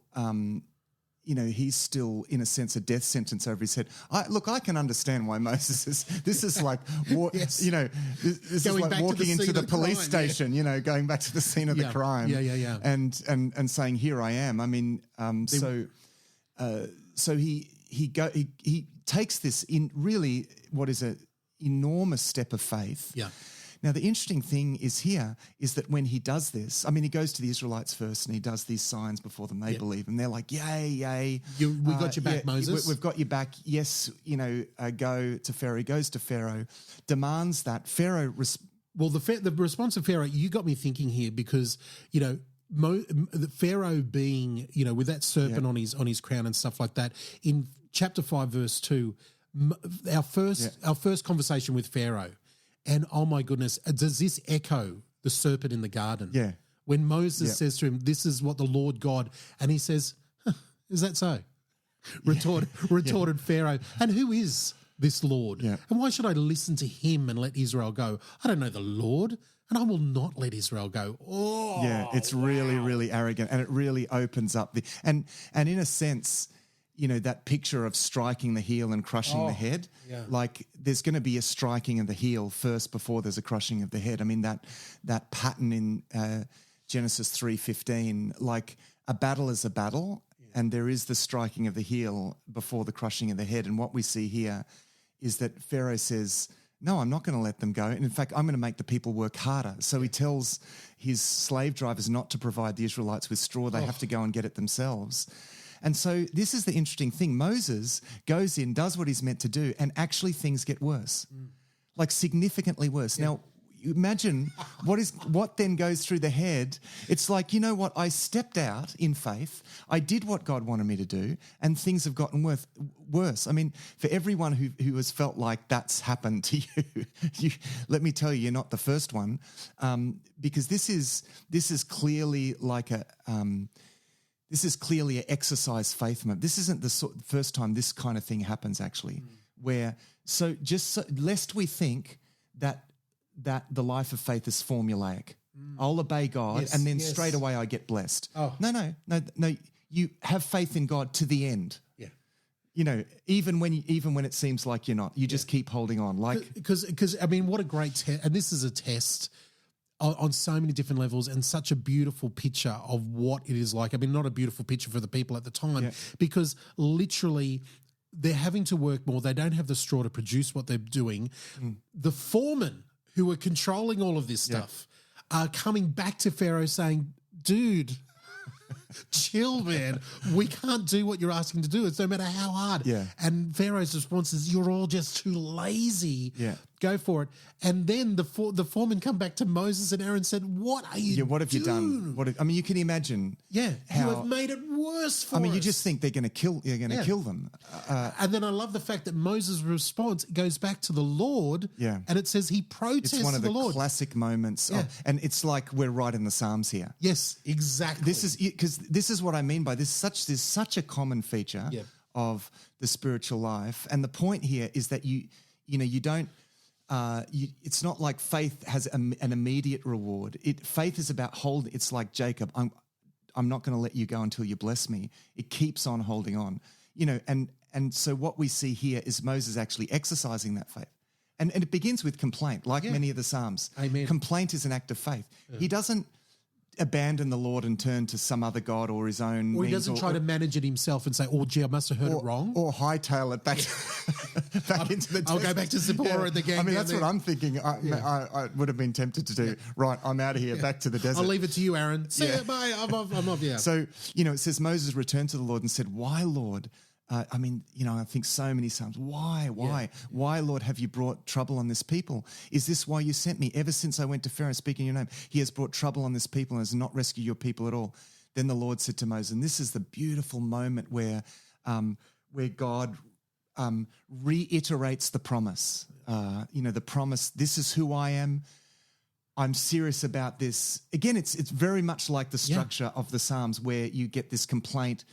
Speaker 3: he's still in a sense a death sentence over his head. I can understand why Moses is, this is like, this is like walking into the police station, going back to the scene of the crime.
Speaker 2: Yeah.
Speaker 3: And saying, here I am. I mean, so he takes this in really what is an enormous step of faith.
Speaker 2: Yeah.
Speaker 3: Now, the interesting thing is that when he does this, I mean, he goes to the Israelites first and he does these signs before them. They believe him. They're like, yay.
Speaker 2: We got your back, Moses.
Speaker 3: We've got your back. Yes, go to Pharaoh. He goes to Pharaoh, demands that. Pharaoh...
Speaker 2: the response of Pharaoh, you got me thinking here because, the Pharaoh being, with that serpent on his crown and stuff like that, in chapter 5, verse 2, our first conversation with Pharaoh, and oh my goodness, does this echo the serpent in the garden?
Speaker 3: Yeah.
Speaker 2: When Moses says to him, this is what the Lord God, and he says, is that so? Retorted Pharaoh, and who is this Lord?
Speaker 3: Yeah.
Speaker 2: And why should I listen to him and let Israel go? I don't know the Lord, and I will not let Israel go. Oh,
Speaker 3: yeah, it's really, really arrogant, and it really opens up and in a sense, that picture of striking the heel and crushing the head, like there's going to be a striking of the heel first before there's a crushing of the head. I mean, that pattern in Genesis 3:15, like a battle is a battle, and there is the striking of the heel before the crushing of the head. And what we see here is that Pharaoh says, no, I'm not going to let them go. And in fact, I'm going to make the people work harder. So he tells his slave drivers not to provide the Israelites with straw. They have to go and get it themselves. And so this is the interesting thing. Moses goes in, does what he's meant to do, and actually things get worse, like significantly worse. Now, imagine what then goes through the head. It's like, you know what? I stepped out in faith. I did what God wanted me to do, and things have gotten worse. I mean, for everyone who has felt like that's happened to you, let me tell you, you're not the first one, because this is clearly like this is clearly an exercise faith moment. This isn't the first time this kind of thing happens, actually, lest we think that the life of faith is formulaic. I'll obey God and then straight away I get blessed. Oh. No. You have faith in God to the end. Yeah. Even when it seems like you're not, you just keep holding on. Like
Speaker 2: because I mean, what a great test, and this is a test on so many different levels, and such a beautiful picture of what it is like. I mean, not a beautiful picture for the people at the time, because literally they're having to work more. They don't have the straw to produce what they're doing. The foremen who are controlling all of this stuff are coming back to Pharaoh saying, dude, chill, man. We can't do what you're asking to do. It's no matter how hard. Yeah. And Pharaoh's response is, you're all just too lazy. Yeah. Go for it. And then the foreman come back to Moses and Aaron and said, what are you doing?
Speaker 3: What have you done? I mean, you can imagine.
Speaker 2: Yeah. You have made it worse for us.
Speaker 3: You just think they're going to kill them.
Speaker 2: And then I love the fact that Moses' response goes back to the Lord. Yeah. And it says he protests the Lord.
Speaker 3: It's one of the classic moments. And it's like we're right in the Psalms here.
Speaker 2: Yes, exactly.
Speaker 3: Because this is what I mean by this. There's such a common feature of the spiritual life. And the point here is that you don't, it's not like faith has an immediate reward. Faith is about holding. It's like Jacob. I'm not going to let you go until you bless me. It keeps on holding on. And so what we see here is Moses actually exercising that faith. And it begins with complaint, like many of the Psalms. Amen. Complaint is an act of faith. Yeah. He doesn't abandon the Lord and turn to some other God or his own.
Speaker 2: Or he doesn't try to manage it himself and say, oh, gee, I must have heard it wrong.
Speaker 3: Or hightail it back, into the desert.
Speaker 2: I'll go back to Zipporah and the gang.
Speaker 3: I mean, that's what I'm thinking. I would have been tempted to do. Yeah. Right, I'm out of here, back to the desert.
Speaker 2: I'll leave it to you, Aaron. See ya, bye. I'm off, yeah.
Speaker 3: So, it says Moses returned to the Lord and said, why, Lord? I think so many Psalms. Why? Why, Lord, have you brought trouble on this people? Is this why you sent me? Ever since I went to Pharaoh speaking your name, he has brought trouble on this people and has not rescued your people at all. Then the Lord said to Moses, and this is the beautiful moment where God reiterates the promise. The promise, this is who I am. I'm serious about this. Again, it's very much like the structure of the Psalms where you get this complaint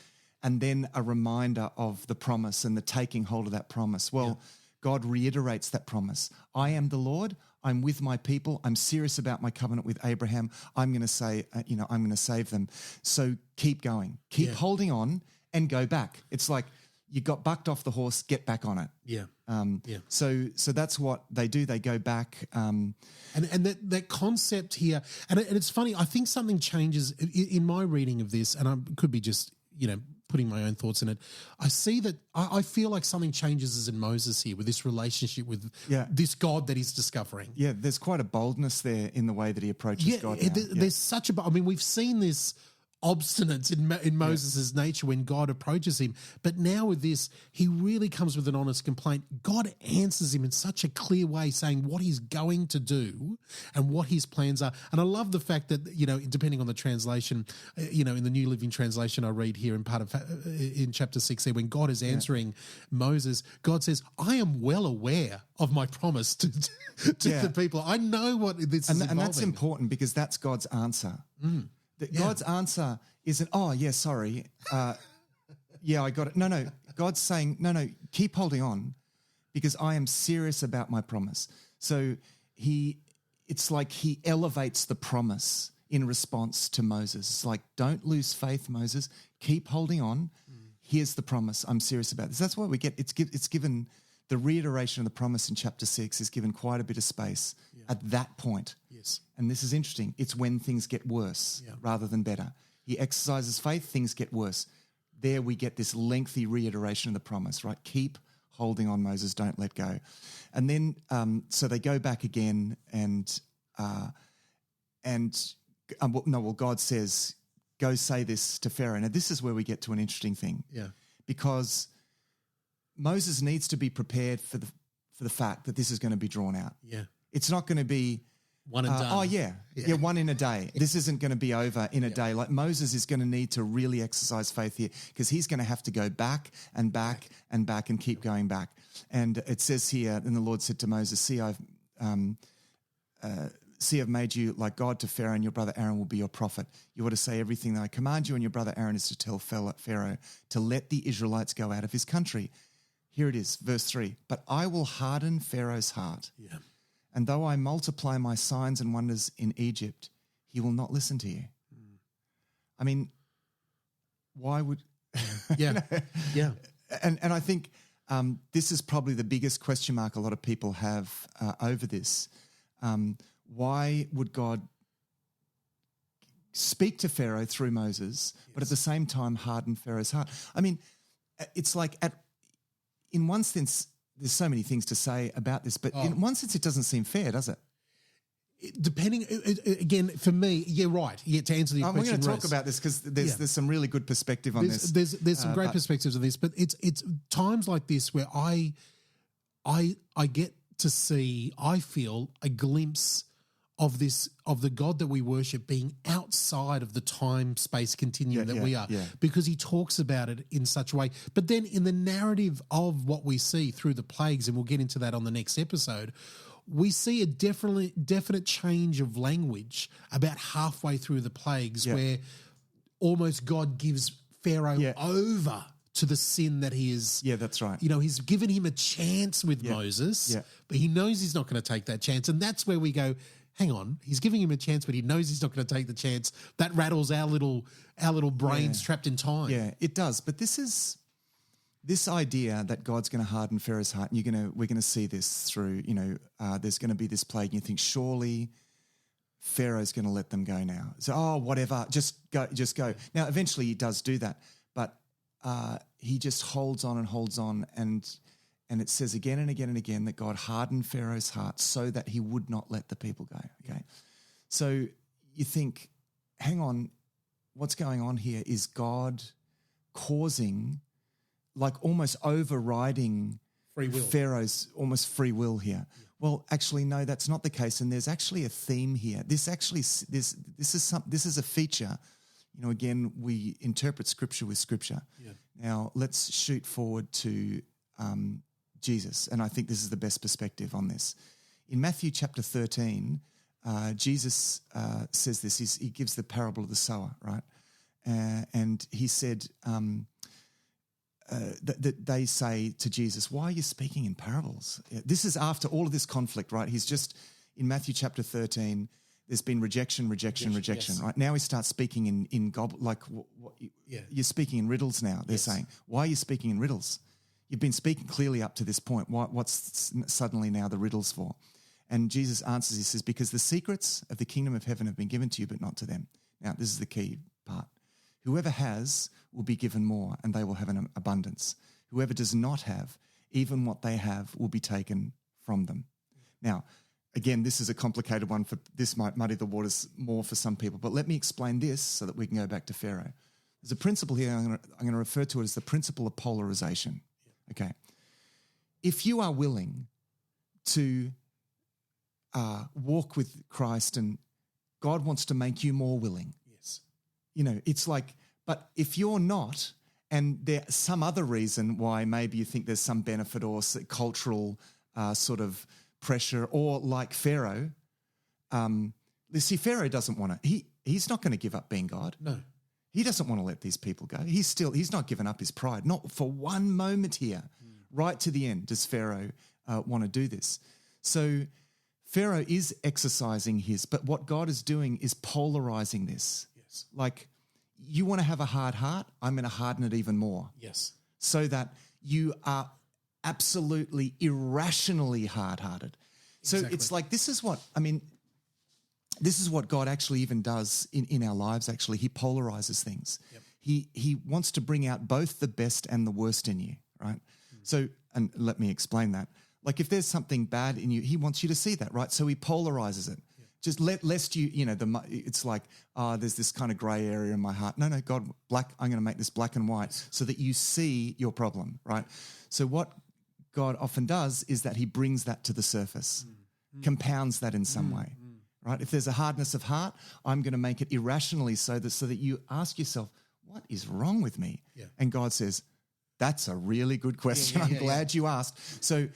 Speaker 3: and then a reminder of the promise and the taking hold of that promise. Well, God reiterates that promise. I am the Lord. I'm with my people. I'm serious about my covenant with Abraham. I'm going to say, I'm going to save them. So keep going. Keep holding on and go back. It's like you got bucked off the horse, get back on it. So that's what they do. They go back.
Speaker 2: And that concept here, and it's funny, I think something changes in my reading of this, and I could be just, putting my own thoughts in it. I see that I feel like something changes as in Moses here with this relationship with this God that he's discovering.
Speaker 3: Yeah, there's quite a boldness there in the way that he approaches God.
Speaker 2: There's such a, we've seen this obstinance in Moses' nature when God approaches him. But now with this, he really comes with an honest complaint. God answers him in such a clear way, saying what he's going to do and what his plans are. And I love the fact that, depending on the translation, in the New Living Translation I read here in chapter 6 there, when God is answering Moses, God says, I am well aware of my promise to the people. I know what this is involving.
Speaker 3: And that's important because that's God's answer. God's answer isn't, sorry. I got it. No. God's saying, no, keep holding on because I am serious about my promise. So it's like he elevates the promise in response to Moses. It's like, don't lose faith, Moses. Keep holding on. Here's the promise. I'm serious about this. That's what we get. It's given the reiteration of the promise in chapter 6 is given quite a bit of space at that point.
Speaker 2: Yes.
Speaker 3: And this is interesting. It's when things get worse rather than better. He exercises faith, things get worse. There we get this lengthy reiteration of the promise, right? Keep holding on, Moses, don't let go. And then, so they go back again God says, go say this to Pharaoh. Now, this is where we get to an interesting thing.
Speaker 2: Yeah.
Speaker 3: Because Moses needs to be prepared for the fact that this is going to be drawn out.
Speaker 2: Yeah.
Speaker 3: It's not going to be
Speaker 2: one and done.
Speaker 3: One in a day. This isn't going to be over in a day. Like Moses is going to need to really exercise faith here because he's going to have to go back and back and back and keep going back. And it says here, and the Lord said to Moses, See, I've made you like God to Pharaoh, and your brother Aaron will be your prophet. You ought to say everything that I command you, and your brother Aaron is to tell Pharaoh to let the Israelites go out of his country. Here it is, verse 3. But I will harden Pharaoh's heart.
Speaker 2: Yeah.
Speaker 3: And though I multiply my signs and wonders in Egypt, he will not listen to you. I mean, why would...
Speaker 2: Yeah.
Speaker 3: And I think this is probably the biggest question mark a lot of people have over this. Why would God speak to Pharaoh through Moses, but at the same time harden Pharaoh's heart? I mean, it's like in one sense, there's so many things to say about this, but in one sense, it doesn't seem fair, does it?
Speaker 2: Depending, again, for me, you're right. Yeah, to answer your question,
Speaker 3: we're going to talk about this because there's some really good perspective on this.
Speaker 2: There's some great perspectives on this, but it's times like this where I get to see, I feel a glimpse of the God that we worship being outside of the time-space continuum that we are, because he talks about it in such a way. But then in the narrative of what we see through the plagues, and we'll get into that on the next episode, we see a definite change of language about halfway through the plagues where almost God gives Pharaoh over to the sin that he is.
Speaker 3: Yeah, that's right.
Speaker 2: He's given him a chance with Moses, but he knows he's not going to take that chance. And that's where we go, hang on, he's giving him a chance, but he knows he's not going to take the chance. That rattles our little brains trapped in time.
Speaker 3: Yeah, it does. But this idea that God's going to harden Pharaoh's heart, and we're going to see this through, there's going to be this plague, and you think, surely Pharaoh's going to let them go now. So, whatever, just go. Now, eventually he does do that, but he just holds on, and it says again and again and again that God hardened Pharaoh's heart so that he would not let the people go, okay? So you think, hang on, what's going on here? Is God causing, like almost overriding
Speaker 2: free will.
Speaker 3: Pharaoh's almost free will here? Yeah. Well, actually, no, that's not the case, and there's actually a theme here. This is a feature again, we interpret Scripture with Scripture.
Speaker 2: Yeah.
Speaker 3: Now, let's shoot forward to Jesus, and I think this is the best perspective on this. In Matthew chapter 13, Jesus says this. He gives the parable of the sower, right? And he said that they say to Jesus, "Why are you speaking in parables?" This is after all of this conflict, right? He's just, in Matthew chapter 13, there's been rejection, yes. Right? Now he starts speaking in you're speaking in riddles now, they're saying. Why are you speaking in riddles? You've been speaking clearly up to this point. What's suddenly now the riddles for? And Jesus answers, he says, because the secrets of the kingdom of heaven have been given to you, but not to them. Now, this is the key part. Whoever has will be given more, and they will have an abundance. Whoever does not have, even what they have will be taken from them. Now, again, this is a complicated one. This might muddy the waters more for some people, but let me explain this so that we can go back to Pharaoh. There's a principle here, I'm going to refer to it as the principle of polarization. Okay. If you are willing to walk with Christ and God wants to make you more willing.
Speaker 2: Yes.
Speaker 3: It's like, but if you're not, and there's some other reason why maybe you think there's some benefit or cultural sort of pressure, or like Pharaoh, Pharaoh doesn't want to, he's not going to give up being God.
Speaker 2: No.
Speaker 3: He doesn't want to let these people go. He's not given up his pride, not for one moment here. Right to the end does Pharaoh want to do this. So Pharaoh is exercising but what God is doing is polarizing this.
Speaker 2: Yes.
Speaker 3: Like, you want to have a hard heart, I'm going to harden it even more.
Speaker 2: Yes. So
Speaker 3: that you are absolutely irrationally hard-hearted. So it's like, this is what God actually even does in our lives, actually. He polarizes things.
Speaker 2: Yep.
Speaker 3: He wants to bring out both the best and the worst in you, right? So, and let me explain that. Like, if there's something bad in you, he wants you to see that, right? So he polarizes it. Yep. Just lest you, it's like, there's this kind of gray area in my heart. No, God, I'm going to make this black and white so that you see your problem, right? So what God often does is that he brings that to the surface, compounds that in some way, right? If there's a hardness of heart, I'm going to make it irrationally so that you ask yourself, what is wrong with me? Yeah. And God says, that's a really good question. I'm glad you asked. So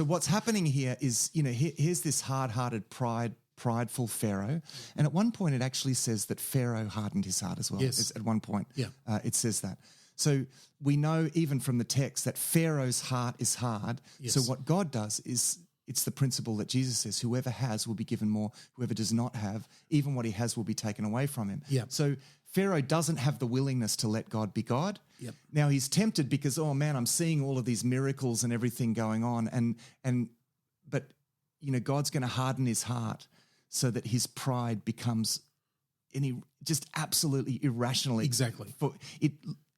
Speaker 3: what's happening here is, here's this hard-hearted, prideful Pharaoh. And at one point it actually says that Pharaoh hardened his heart as well.
Speaker 2: Yes.
Speaker 3: At one point it says that. So we know even from the text that Pharaoh's heart is hard. Yes. So what God does is, it's the principle that Jesus says, whoever has will be given more, whoever does not have, even what he has will be taken away from him.
Speaker 2: Yep.
Speaker 3: So Pharaoh doesn't have the willingness to let God be God.
Speaker 2: Yep.
Speaker 3: Now he's tempted because, oh man, I'm seeing all of these miracles and everything going on, but God's going to harden his heart so that his pride becomes just absolutely irrationally.
Speaker 2: Exactly.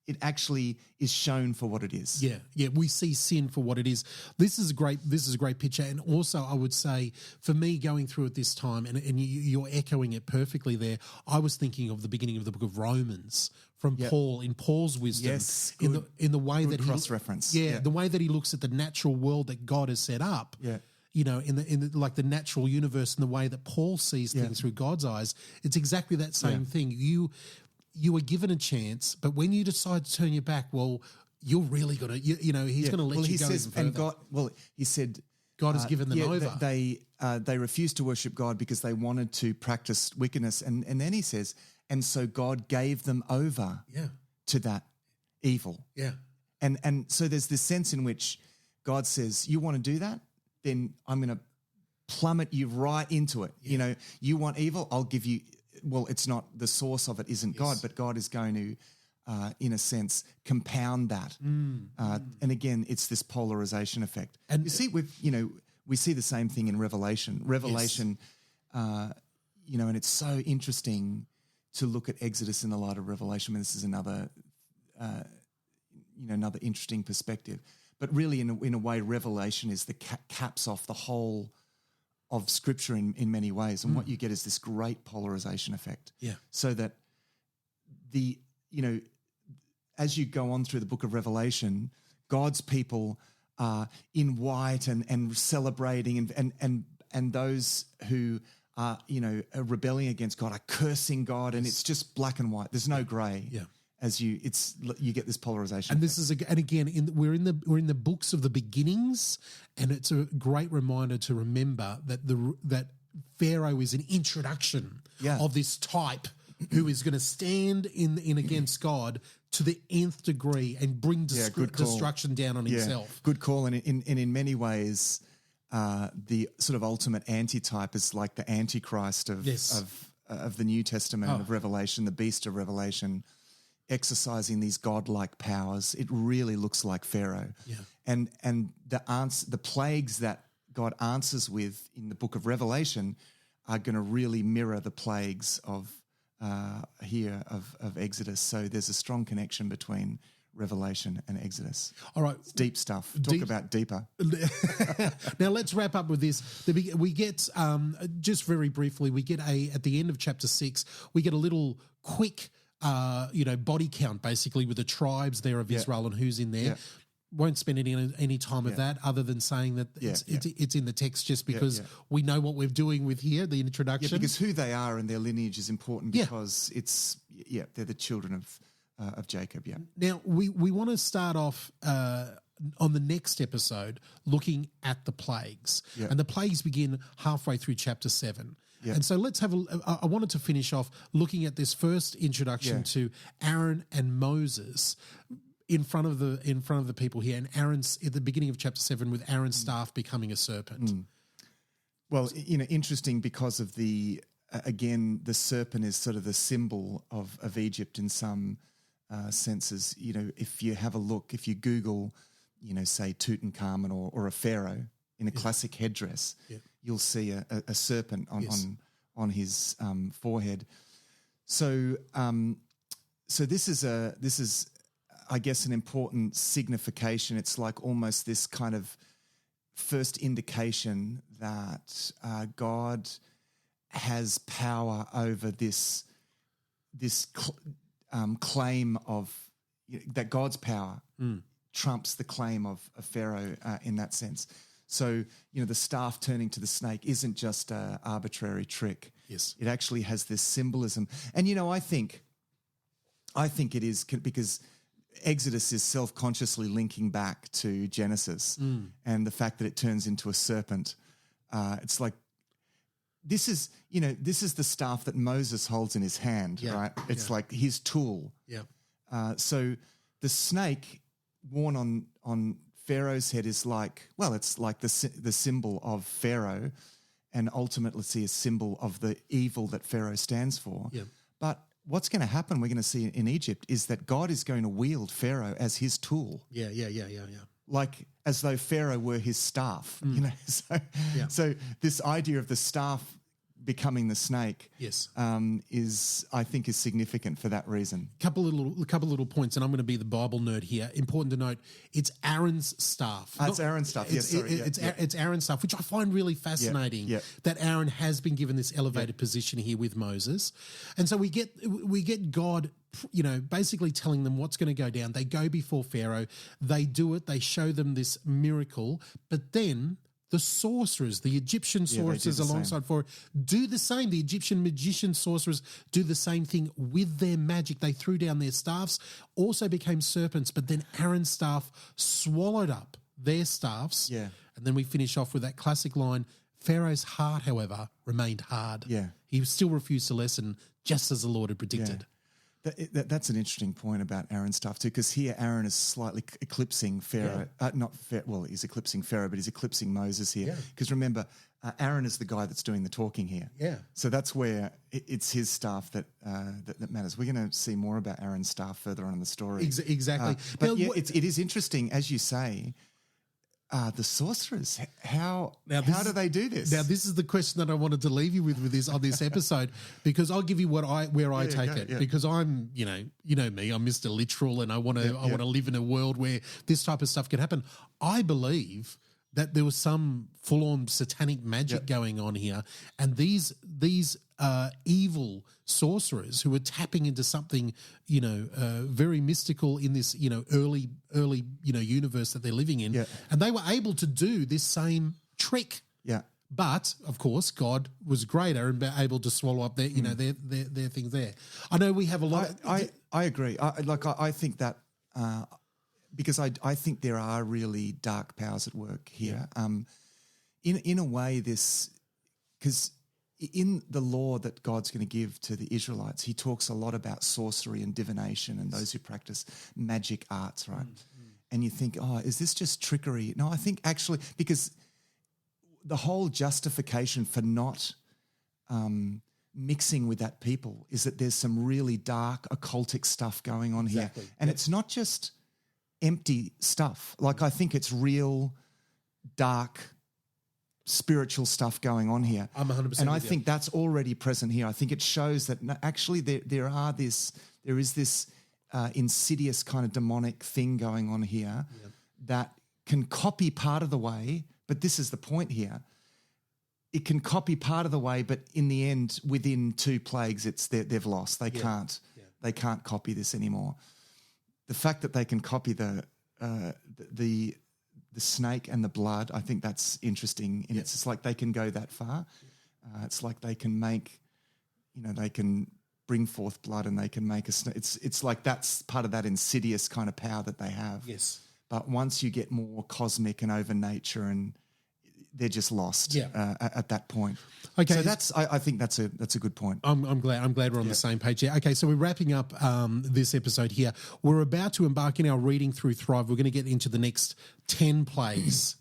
Speaker 3: It actually is shown for what it is.
Speaker 2: Yeah. We see sin for what it is. This is a great picture. And also, I would say, for me, going through it this time, and you're echoing it perfectly there, I was thinking of the beginning of the book of Romans from Paul, in Paul's wisdom.
Speaker 3: Yes,
Speaker 2: in the way that he
Speaker 3: cross-reference.
Speaker 2: The way that he looks at the natural world that God has set up.
Speaker 3: Yeah.
Speaker 2: In the like the natural universe, and the way that Paul sees things through God's eyes, it's exactly that same thing. You are given a chance, but when you decide to turn your back, well, you're really going to, he's going to let you go even further.
Speaker 3: And God, he said,
Speaker 2: God has given them over.
Speaker 3: They refused to worship God because they wanted to practice wickedness. And then he says, and so God gave them over to that evil.
Speaker 2: Yeah.
Speaker 3: And so there's this sense in which God says, you want to do that? Then I'm going to plummet you right into it. Yeah. You want evil? I'll give you. Well, it's not, the source of it isn't God, but God is going to, in a sense, compound that. And again, it's this polarization effect. And you see, we see the same thing in Revelation. And it's so interesting to look at Exodus in the light of Revelation. I mean, this is another interesting perspective. But really, in a way, Revelation is the caps off the whole of Scripture in many ways. And what you get is this great polarization effect.
Speaker 2: Yeah.
Speaker 3: So that as you go on through the book of Revelation, God's people are in white and celebrating, and those who are rebelling against God, are cursing God, and it's just black and white. There's no grey.
Speaker 2: Yeah.
Speaker 3: You get this polarization.
Speaker 2: And this is we're in the books of the beginnings, and it's a great reminder to remember that Pharaoh is an introduction of this type who is going to stand in against God to the nth degree and bring destruction down on himself.
Speaker 3: Good call. And in many ways, the sort of ultimate antitype is like the Antichrist of the New Testament of Revelation, the beast of Revelation, exercising these godlike powers. It really looks like Pharaoh.
Speaker 2: Yeah.
Speaker 3: And the plagues that God answers with in the book of Revelation are going to really mirror the plagues of Exodus. So there's a strong connection between Revelation and Exodus.
Speaker 2: All right.
Speaker 3: It's deep stuff. Talk about deeper.
Speaker 2: Now let's wrap up with this. We get, just very briefly, at the end of chapter 6, we get a little quick body count basically with the tribes there of Israel and who's in there.
Speaker 3: Yeah.
Speaker 2: Won't spend any time with that other than saying that it's in the text just because we know what we're doing with here, the introduction.
Speaker 3: Yeah, because who they are and their lineage is important because they're the children of Jacob, yeah.
Speaker 2: Now, we want to start off on the next episode looking at the plagues. Yeah. And the plagues begin halfway through chapter 7. Yeah. And so let's have I wanted to finish off looking at this first introduction to Aaron and Moses in front of the people here, and Aaron's at the beginning of chapter 7 with Aaron's staff becoming a serpent.
Speaker 3: Well, interesting because of the serpent is sort of the symbol of Egypt in some senses. If you have a look, if you Google, say Tutankhamun or a pharaoh in a classic headdress, you'll see a serpent on his forehead. So this is I guess an important signification. It's like almost this kind of first indication that God has power over this claim of that God's power trumps the claim of Pharaoh in that sense. So, the staff turning to the snake isn't just an arbitrary trick.
Speaker 2: Yes.
Speaker 3: It actually has this symbolism. And, I think it is because Exodus is self-consciously linking back to Genesis and the fact that it turns into a serpent. It's like, this is the staff that Moses holds in his hand, right? It's like his tool.
Speaker 2: Yeah.
Speaker 3: So the snake worn on Pharaoh's head is like, well, it's like the symbol of Pharaoh, and ultimately see a symbol of the evil that Pharaoh stands for.
Speaker 2: Yeah.
Speaker 3: But what's going to happen, we're going to see in Egypt, is that God is going to wield Pharaoh as his tool.
Speaker 2: Yeah.
Speaker 3: Like as though Pharaoh were his staff, So this idea of the staff becoming the snake, is significant for that reason.
Speaker 2: Couple little points, and I'm going to be the Bible nerd here. Important to note, it's Aaron's staff.
Speaker 3: It's Aaron's staff.
Speaker 2: It's Aaron's staff, which I find really fascinating. That Aaron has been given this elevated position here with Moses, and so we get God, basically telling them what's going to go down. They go before Pharaoh, they do it, they show them this miracle, but then the sorcerers, the Egyptian sorcerers alongside Pharaoh, do the same. The Egyptian magician sorcerers do the same thing with their magic. They threw down their staffs, also became serpents, but then Aaron's staff swallowed up their staffs.
Speaker 3: Yeah.
Speaker 2: And then we finish off with that classic line, Pharaoh's heart, however, remained hard.
Speaker 3: Yeah.
Speaker 2: He still refused to listen, just as the Lord had predicted.
Speaker 3: Yeah. That's an interesting point about Aaron's staff too, because here Aaron is slightly eclipsing Pharaoh. He's eclipsing Pharaoh, but he's eclipsing Moses here. Because remember, Aaron is the guy that's doing the talking here.
Speaker 2: Yeah.
Speaker 3: So that's where it's his staff that matters. We're going to see more about Aaron's staff further on in the story.
Speaker 2: Exactly.
Speaker 3: But it is interesting, as you say. The sorcerers, how do they do this?
Speaker 2: Now, this is the question that I wanted to leave you with this on this episode, because I'll give you where I take it. Because I'm, you know me, I'm Mr. Literal, and I want to live in a world where this type of stuff can happen. I believe that there was some full-on satanic magic going on here, and these evil sorcerers who were tapping into something, very mystical in this, early, universe that they're living in, and they were able to do this same trick.
Speaker 3: Yeah.
Speaker 2: But of course, God was greater and able to swallow up their things there. I know we have a lot.
Speaker 3: I agree. I think that because I think there are really dark powers at work here. In a way, because in the law that God's going to give to the Israelites, he talks a lot about sorcery and divination and those who practice magic arts, right? And you think, oh, is this just trickery? No, I think actually, because the whole justification for not mixing with that people is that there's some really dark occultic stuff going on here. And it's not just empty stuff. Like, I think it's real dark spiritual stuff going on here.
Speaker 2: I'm 100%.
Speaker 3: And I think that's already present here. I think it shows that actually there is this insidious kind of demonic thing going on here that can copy part of the way, but this is the point here. It can copy part of the way, but in the end, within 2 plagues, they've lost. They can't. They can't copy this anymore. The fact that they can copy the snake and the blood, I think that's interesting. And it's just like they can go that far. It's like they can make, they can bring forth blood and they can make a snake. It's like that's part of that insidious kind of power that they have.
Speaker 2: Yes.
Speaker 3: But once you get more cosmic and over nature, and they're just lost at that point. Okay, so I think that's a good point.
Speaker 2: I'm glad we're on the same page here. Okay, so we're wrapping up this episode here. We're about to embark in our reading through Thrive. We're going to get into the next 10 plagues.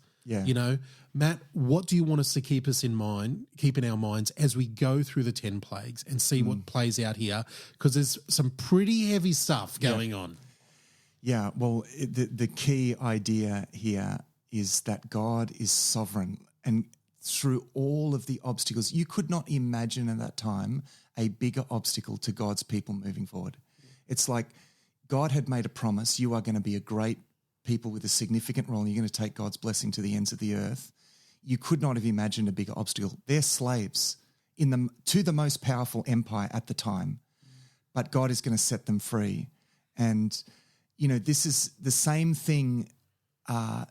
Speaker 2: Matt, what do you want us to keep in our minds as we go through the 10 plagues and see what plays out here? Because there's some pretty heavy stuff going on.
Speaker 3: Yeah, well, the key idea here is that God is sovereign, and through all of the obstacles, you could not imagine at that time a bigger obstacle to God's people moving forward. It's like God had made a promise, you are going to be a great people with a significant role, and you're going to take God's blessing to the ends of the earth. You could not have imagined a bigger obstacle. They're slaves to the most powerful empire at the time, but God is going to set them free. And, this is the same thing. The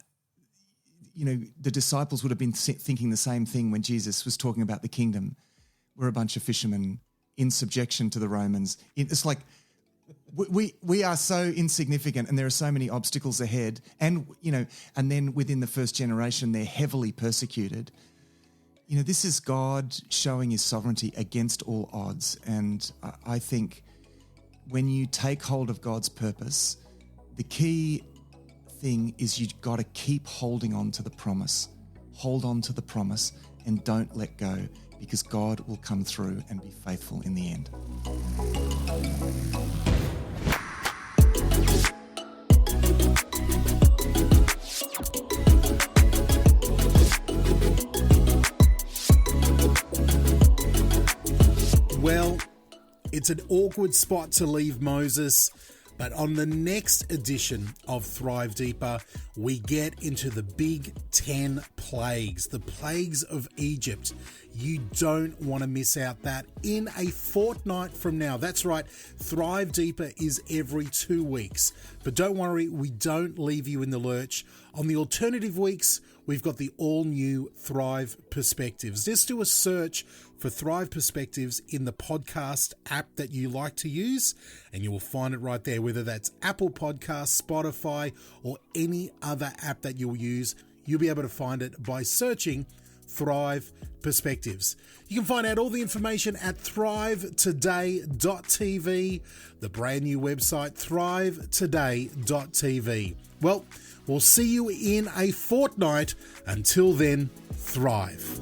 Speaker 3: disciples would have been thinking the same thing when Jesus was talking about the kingdom. We're a bunch of fishermen in subjection to the Romans. It's like we are so insignificant, and there are so many obstacles ahead. And, and then within the first generation, they're heavily persecuted. This is God showing his sovereignty against all odds. And I think when you take hold of God's purpose, the key thing is you've got to keep holding on to the promise. Hold on to the promise and don't let go, because God will come through and be faithful in the end.
Speaker 2: Well, it's an awkward spot to leave Moses, but on the next edition of Thrive Deeper, we get into the big 10 plagues, the plagues of Egypt. You don't want to miss out that in a fortnight from now. That's right, Thrive Deeper is every 2 weeks. But don't worry, we don't leave you in the lurch. On the alternative weeks, we've got the all-new Thrive Perspectives. Just do a search for Thrive Perspectives in the podcast app that you like to use, and you will find it right there, whether that's Apple Podcasts, Spotify, or any other app that you'll use. You'll be able to find it by searching Thrive Perspectives. You can find out all the information at thrivetoday.tv, the brand new website, thrivetoday.tv. Well, we'll see you in a fortnight. Until then, thrive.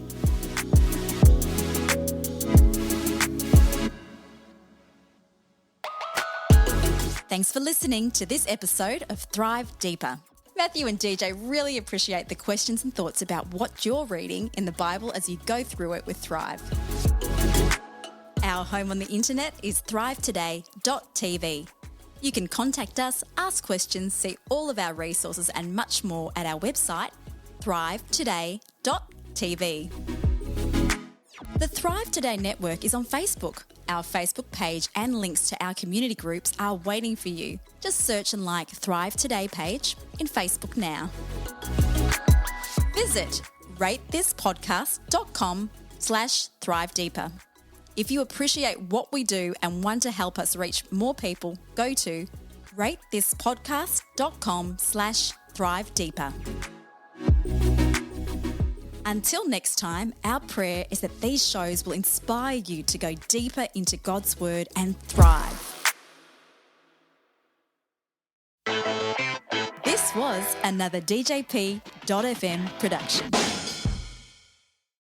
Speaker 1: Thanks for listening to this episode of Thrive Deeper. Matthew and DJ really appreciate the questions and thoughts about what you're reading in the Bible as you go through it with Thrive. Our home on the internet is thrivetoday.tv. You can contact us, ask questions, see all of our resources and much more at our website, thrivetoday.tv. The Thrive Today network is on Facebook. Our Facebook page and links to our community groups are waiting for you. Just search and like Thrive Today page in Facebook now. Visit ratethispodcast.com/thrivedeeper. If you appreciate what we do and want to help us reach more people, go to ratethispodcast.com/thrivedeeper. Until next time, our prayer is that these shows will inspire you to go deeper into God's Word and thrive. This was another DJP.FM production.